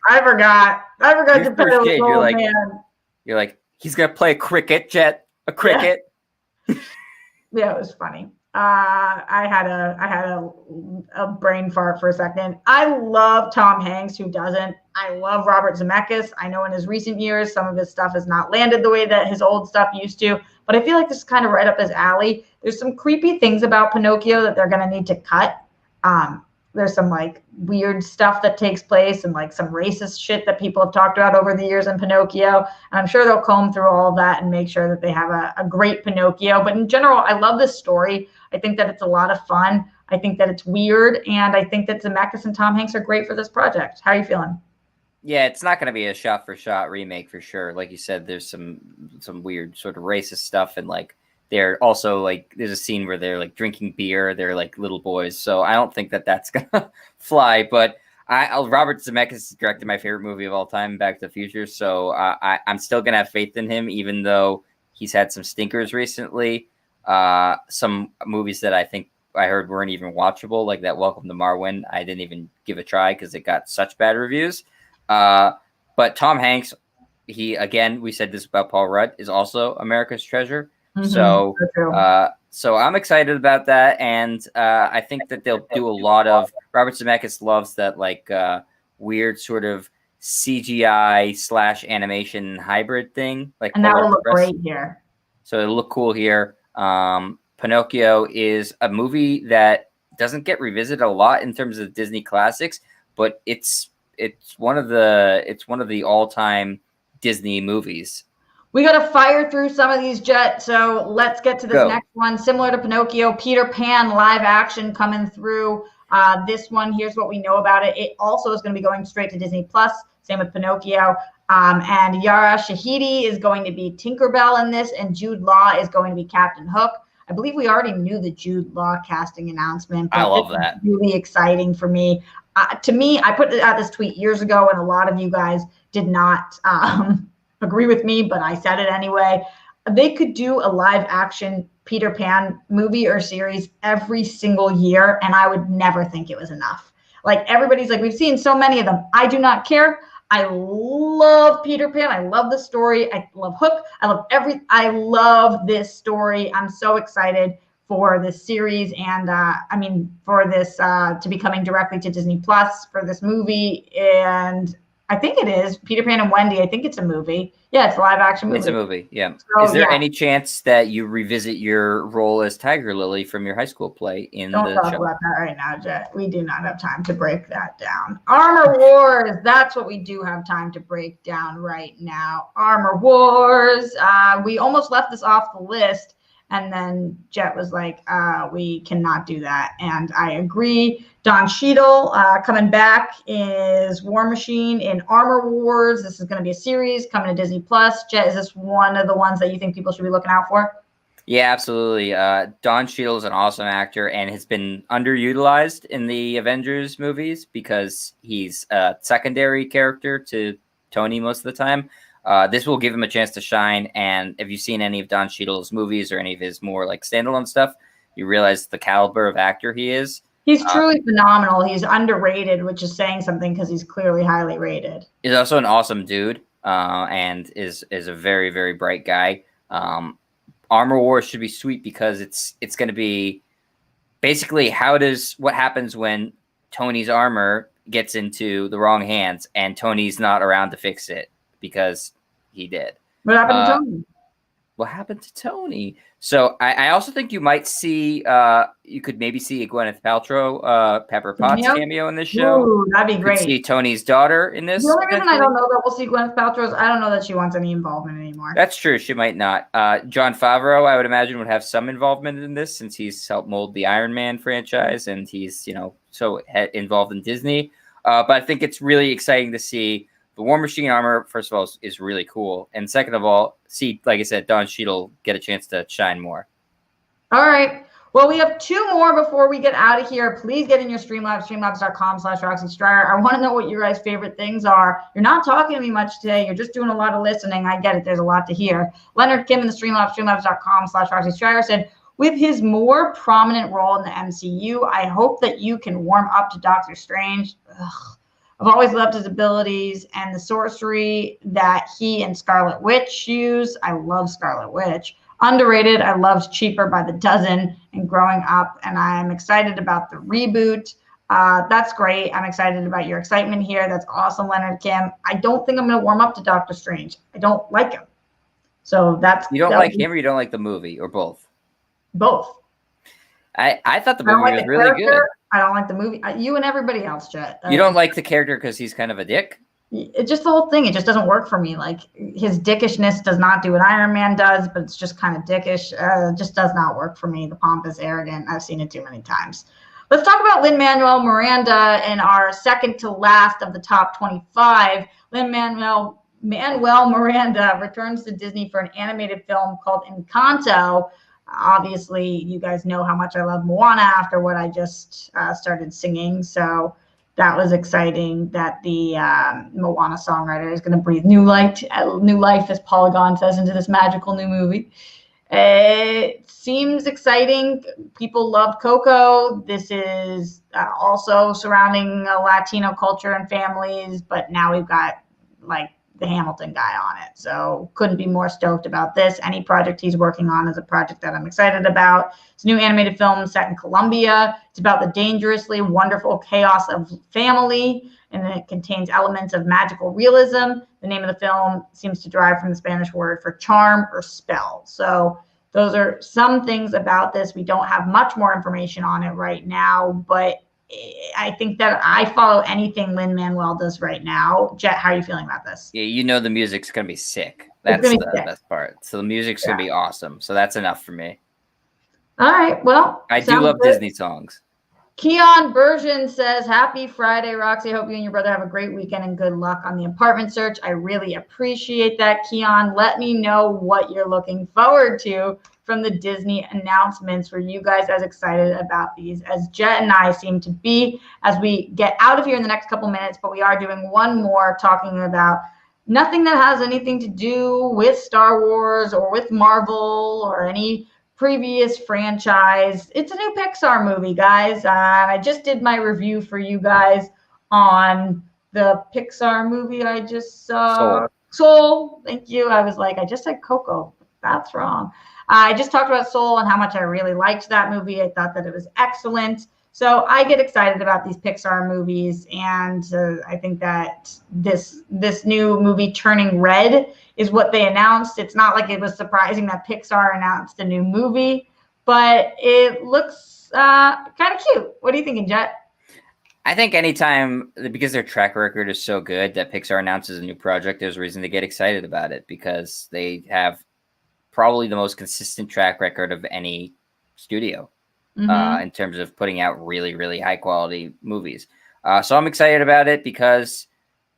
A: I forgot Geppetto was old man.
B: You're like, he's going to play a cricket, Jet, a cricket.
A: Yeah, it was funny. I had a brain fart for a second. I love Tom Hanks. Who doesn't? I love Robert Zemeckis. I know in his recent years, some of his stuff has not landed the way that his old stuff used to, but I feel like this is kind of right up his alley. There's some creepy things about Pinocchio that they're going to need to cut. There's some like weird stuff that takes place and like some racist shit that people have talked about over the years in Pinocchio. And I'm sure they'll comb through all of that and make sure that they have a great Pinocchio. But in general, I love this story. I think that it's a lot of fun. I think that it's weird. And I think that Zemeckis and Tom Hanks are great for this project. How are you feeling?
B: Yeah, it's not going to be a shot-for-shot remake for sure. Like you said, there's some weird sort of racist stuff, and like they're also like there's a scene where they're like drinking beer. They're like little boys, so I don't think that that's gonna fly. But Robert Zemeckis directed my favorite movie of all time, Back to the Future. So I'm still gonna have faith in him, even though he's had some stinkers recently. Some movies that I think I heard weren't even watchable, like that Welcome to Marwin. I didn't even give a try because it got such bad reviews. But Tom Hanks, we said this about Paul Rudd, is also America's treasure. So I'm excited about that, and I think that they'll do a lot of. Robert Zemeckis loves that weird sort of CGI / animation hybrid thing,
A: and that will look great here.
B: So it'll look cool here. Pinocchio is a movie that doesn't get revisited a lot in terms of Disney classics, but it's one of the all-time Disney movies.
A: We got to fire through some of these, Jet. So let's get to this next one. Similar to Pinocchio, Peter Pan live action coming through. This one, here's what we know about it. It also is going to be going straight to Disney Plus. Same with Pinocchio. And Yara Shahidi is going to be Tinkerbell in this, and Jude Law is going to be Captain Hook. I believe we already knew the Jude Law casting announcement.
B: I love that.
A: Really exciting for me. To me, I put out this tweet years ago, and a lot of you guys did not agree with me, but I said it anyway. They could do a live action Peter Pan movie or series every single year, and I would never think it was enough. Like, everybody's like, we've seen so many of them. I do not care. I love Peter Pan. I love the story. I love Hook. I love this story. I'm so excited for this series, and for this to be coming directly to Disney Plus for this movie. And I think it is Peter Pan and Wendy. I think it's a movie. Yeah, it's a live action movie.
B: It's a movie. Yeah. So, is there any chance that you revisit your role as Tiger Lily from your high school play in the show?
A: Don't talk about that right now, Jet. We do not have time to break that down. Armor Wars. That's what we do have time to break down right now. Armor Wars. We almost left this off the list. And then Jet was like, we cannot do that. And I agree. Don Cheadle coming back is War Machine in Armor Wars. This is going to be a series coming to Disney Plus. Jet, is this one of the ones that you think people should be looking out for?
B: Yeah, absolutely. Don Cheadle is an awesome actor and has been underutilized in the Avengers movies because he's a secondary character to Tony most of the time. This will give him a chance to shine. And if you've seen any of Don Cheadle's movies or any of his more standalone stuff, you realize the caliber of actor he is.
A: He's truly phenomenal. He's underrated, which is saying something because he's clearly highly rated.
B: He's also an awesome dude and is a very, very bright guy. Armor Wars should be sweet because it's going to be basically what happens when Tony's armor gets into the wrong hands and Tony's not around to fix it because he did.
A: What happened to Tony?
B: What happened to Tony? So I also think you might see, you could maybe see a Gwyneth Paltrow, Pepper Potts cameo in this show.
A: Ooh, that'd be great.
B: See Tony's daughter in this.
A: The only reason I don't know that we'll see Gwyneth Paltrow is I don't know that she wants any involvement anymore.
B: That's true. She might not. Jon Favreau, I would imagine, would have some involvement in this since he's helped mold the Iron Man franchise and he's, so involved in Disney. But I think it's really exciting to see. The War Machine armor, first of all, is really cool. And second of all, see, like I said, Don Cheadle get a chance to shine more.
A: All right. Well, we have two more before we get out of here. Please get in your Streamlabs, streamlabs.com/Roxy Stryer. I want to know what your guys' favorite things are. You're not talking to me much today. You're just doing a lot of listening. I get it. There's a lot to hear. Leonard Kim in the Streamlabs, streamlabs.com/Roxy Stryer said, with his more prominent role in the MCU, I hope that you can warm up to Doctor Strange. Ugh. I've always loved his abilities and the sorcery that he and Scarlet Witch use. I love Scarlet Witch. Underrated. I loved Cheaper by the Dozen and Growing Up, and I'm excited about the reboot. That's great. I'm excited about your excitement here. That's awesome, Leonard Kim. I don't think I'm going to warm up to Doctor Strange. I don't like him. So that's...
B: You don't like him or you don't like the movie, or both?
A: Both.
B: I thought the movie was really good.
A: I don't like the movie. You and everybody else, Jet.
B: You don't like the character because he's kind of a dick?
A: It's just the whole thing. It just doesn't work for me. Like, his dickishness does not do what Iron Man does, but it's just kind of dickish. It just does not work for me. The pomp is arrogant. I've seen it too many times. Let's talk about Lin-Manuel Miranda in our second to last of the top 25. Lin-Manuel Miranda returns to Disney for an animated film called Encanto. Obviously, you guys know how much I love Moana after what I just started singing. So that was exciting that the Moana songwriter is going to breathe new life, as Polygon says, into this magical new movie. It seems exciting. People loved Coco. This is also surrounding Latino culture and families, but now we've got like the Hamilton guy on it. So couldn't be more stoked about this. Any project he's working on is a project that I'm excited about. It's a new animated film set in Colombia. It's about the dangerously wonderful chaos of family, and it contains elements of magical realism. The name of the film seems to derive from the Spanish word for charm or spell. So those are some things about this. We don't have much more information on it right now, but I think that I follow anything Lin-Manuel does right now. Jet, how are you feeling about this?
B: Yeah, you know the music's going to be sick. That's the best part. So the music's going to be awesome. So that's enough for me.
A: All right. Well,
B: I do love Disney songs.
A: Keon Version says, happy Friday, Roxy. I hope you and your brother have a great weekend and good luck on the apartment search. I really appreciate that, Keon. Let me know what you're looking forward to from the Disney announcements. Were you guys as excited about these as Jet and I seem to be as we get out of here in the next couple minutes? But we are doing one more talking about nothing that has anything to do with Star Wars or with Marvel or any previous franchise. It's a new Pixar movie, guys. I just did my review for you guys on the Pixar movie I just saw. Soul. Thank you. I was like, I just said Coco. That's wrong. I just talked about Soul and how much I really liked that movie. I thought that it was excellent. So I get excited about these Pixar movies, and I think that this new movie, Turning Red, is what they announced. It's not like it was surprising that Pixar announced a new movie, but it looks kind of cute. What are you thinking, Jet?
B: I think anytime, because their track record is so good, that Pixar announces a new project, there's reason to get excited about it, because they have probably the most consistent track record of any studio. In terms of putting out really, really high quality movies. So I'm excited about it because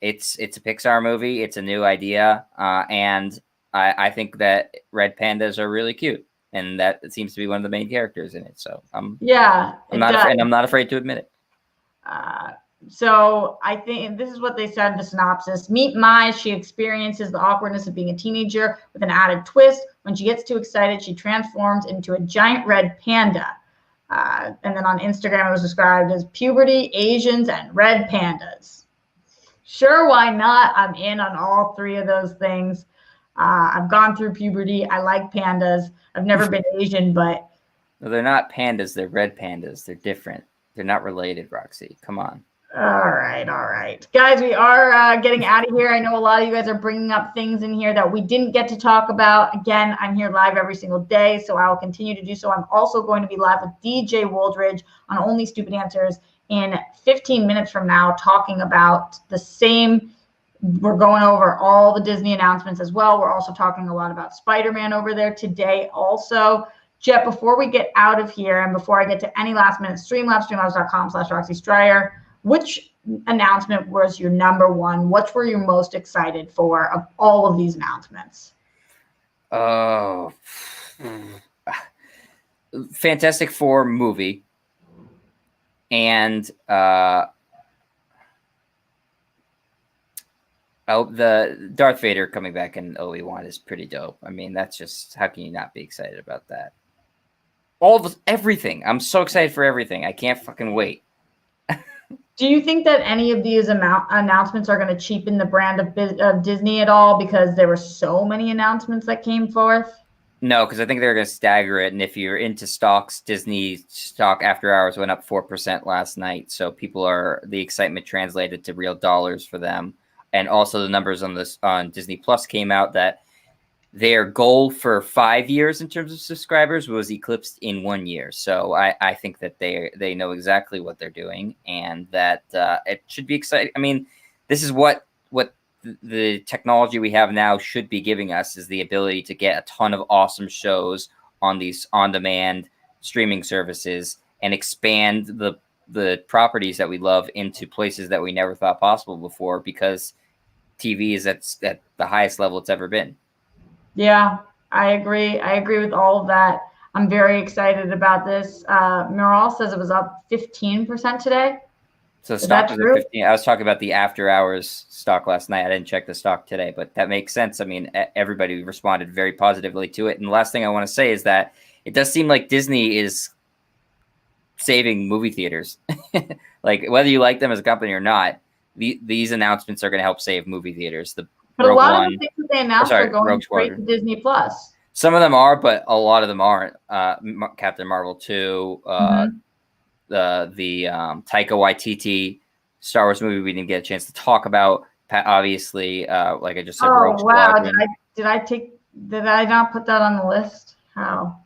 B: it's a Pixar movie. It's a new idea. And I think that red pandas are really cute. And that seems to be one of the main characters in it. So I'm not afraid to admit it.
A: So I think this is what they said in the synopsis. Meet Mai. She experiences the awkwardness of being a teenager with an added twist. When she gets too excited, she transforms into a giant red panda. And then on Instagram, it was described as puberty, Asians, and red pandas. Sure, why not? I'm in on all three of those things. I've gone through puberty. I like pandas. I've never been Asian, but...
B: No, they're not pandas. They're red pandas. They're different. They're not related, Roxy. Come on.
A: All right. Guys, we are getting out of here. I know a lot of you guys are bringing up things in here that we didn't get to talk about. Again, I'm here live every single day, so I will continue to do so. I'm also going to be live with DJ Wooldridge on Only Stupid Answers in 15 minutes from now, talking about the same. We're going over all the Disney announcements as well. We're also talking a lot about Spider-Man over there today also. Jet, before we get out of here and before I get to any last minute Streamlabs, streamlabs.com/Roxy Stryer, which announcement was your number one? Which were you most excited for of all of these announcements?
B: Oh, Fantastic Four movie. And the Darth Vader coming back in Obi-Wan is pretty dope. I mean, that's just, how can you not be excited about that? Everything. I'm so excited for everything. I can't fucking wait.
A: Do you think that any of these announcements are going to cheapen the brand of Disney at all because there were so many announcements that came forth?
B: No, because I think they're going to stagger it. And if you're into stocks, Disney stock after hours went up 4% last night. So the excitement translated to real dollars for them. And also the numbers on Disney Plus came out that their goal for 5 years in terms of subscribers was eclipsed in 1 year. So I think that they know exactly what they're doing, and that it should be exciting. I mean, this is what the technology we have now should be giving us, is the ability to get a ton of awesome shows on these on-demand streaming services and expand the properties that we love into places that we never thought possible before, because TV is at the highest level it's ever been.
A: Yeah, I agree. I agree with all of that. I'm very excited about this. Miral says it was up 15% today.
B: So stock was at 15. I was talking about the after hours stock last night. I didn't check the stock today, but that makes sense. I mean, everybody responded very positively to it. And the last thing I want to say is that it does seem like Disney is saving movie theaters. Like whether you like them as a company or not, these announcements are going to help save movie theaters.
A: But a lot of the things that they announced are going straight to Disney Plus.
B: Some of them are, but a lot of them aren't. Captain Marvel 2, the Taika Waititi Star Wars movie we didn't get a chance to talk about. Obviously, like I just said, Rogue Squadron.
A: Did I not put that on the list? How?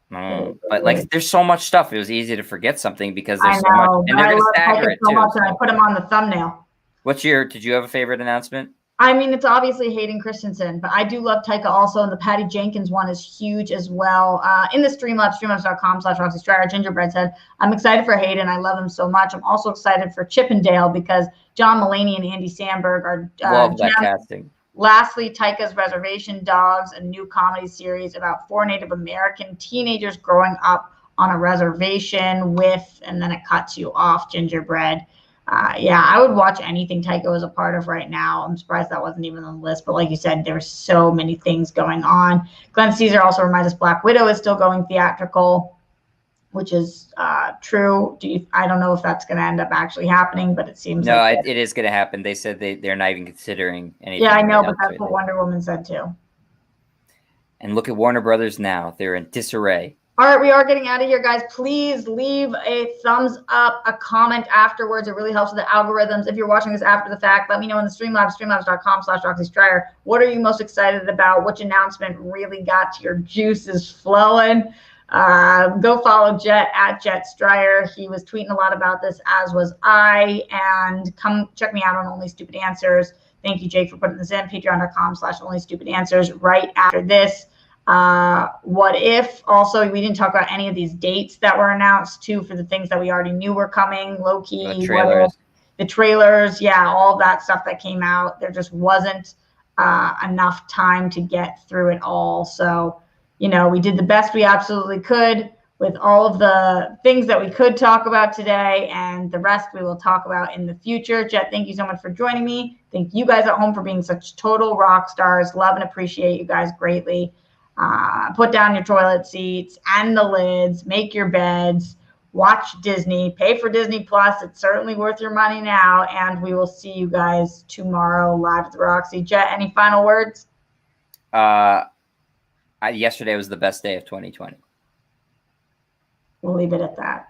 B: But like, there's so much stuff. It was easy to forget something because there's so much, and they're going to stagger it too.
A: And I put him on the thumbnail.
B: Did you have a favorite announcement?
A: I mean, it's obviously Hayden Christensen, but I do love Taika also, and the Patty Jenkins one is huge as well. In the Streamlabs, streamlabs.com/Roxy Strider, Gingerbread said, I'm excited for Hayden. I love him so much. I'm also excited for Chippendale because John Mulaney and Andy Samberg are
B: love that casting.
A: Lastly, Taika's Reservation Dogs, a new comedy series about 4 Native American teenagers growing up on a reservation with, and then it cuts you off, Gingerbread. Yeah, I would watch anything Taika is a part of right now. I'm surprised that wasn't even on the list. But like you said, there's so many things going on. Glenn Caesar also reminds us Black Widow is still going theatrical, which is true. I don't know if that's going to end up actually happening, but it seems like
B: it is going to happen. They said they're not even considering anything.
A: Yeah, I know, but that's what Wonder Woman said too.
B: And look at Warner Brothers now. They're in disarray.
A: All right, we are getting out of here, guys. Please leave a thumbs up, a comment afterwards. It really helps with the algorithms. If you're watching this after the fact, let me know in the Streamlabs, streamlabs.com/Roxy Strider. What are you most excited about? Which announcement really got your juices flowing? Go follow Jet at Jet Strider. He was tweeting a lot about this, as was I. And come check me out on Only Stupid Answers. Thank you, Jake, for putting this in. Patreon.com/Only Stupid Answers right after this. What if also we didn't talk about any of these dates that were announced too for the things that we already knew were coming, low-key, the trailers, yeah, all of that stuff that came out. There just wasn't enough time to get through it all. So, we did the best we absolutely could with all of the things that we could talk about today, and the rest we will talk about in the future. Jet, thank you so much for joining me. Thank you guys at home for being such total rock stars. Love and appreciate you guys greatly. Put down your toilet seats and the lids, make your beds, watch Disney, pay for Disney Plus. It's certainly worth your money now. And we will see you guys tomorrow live at the Roxy. Jet, any final words?
B: Yesterday was the best day of 2020.
A: We'll leave it at that.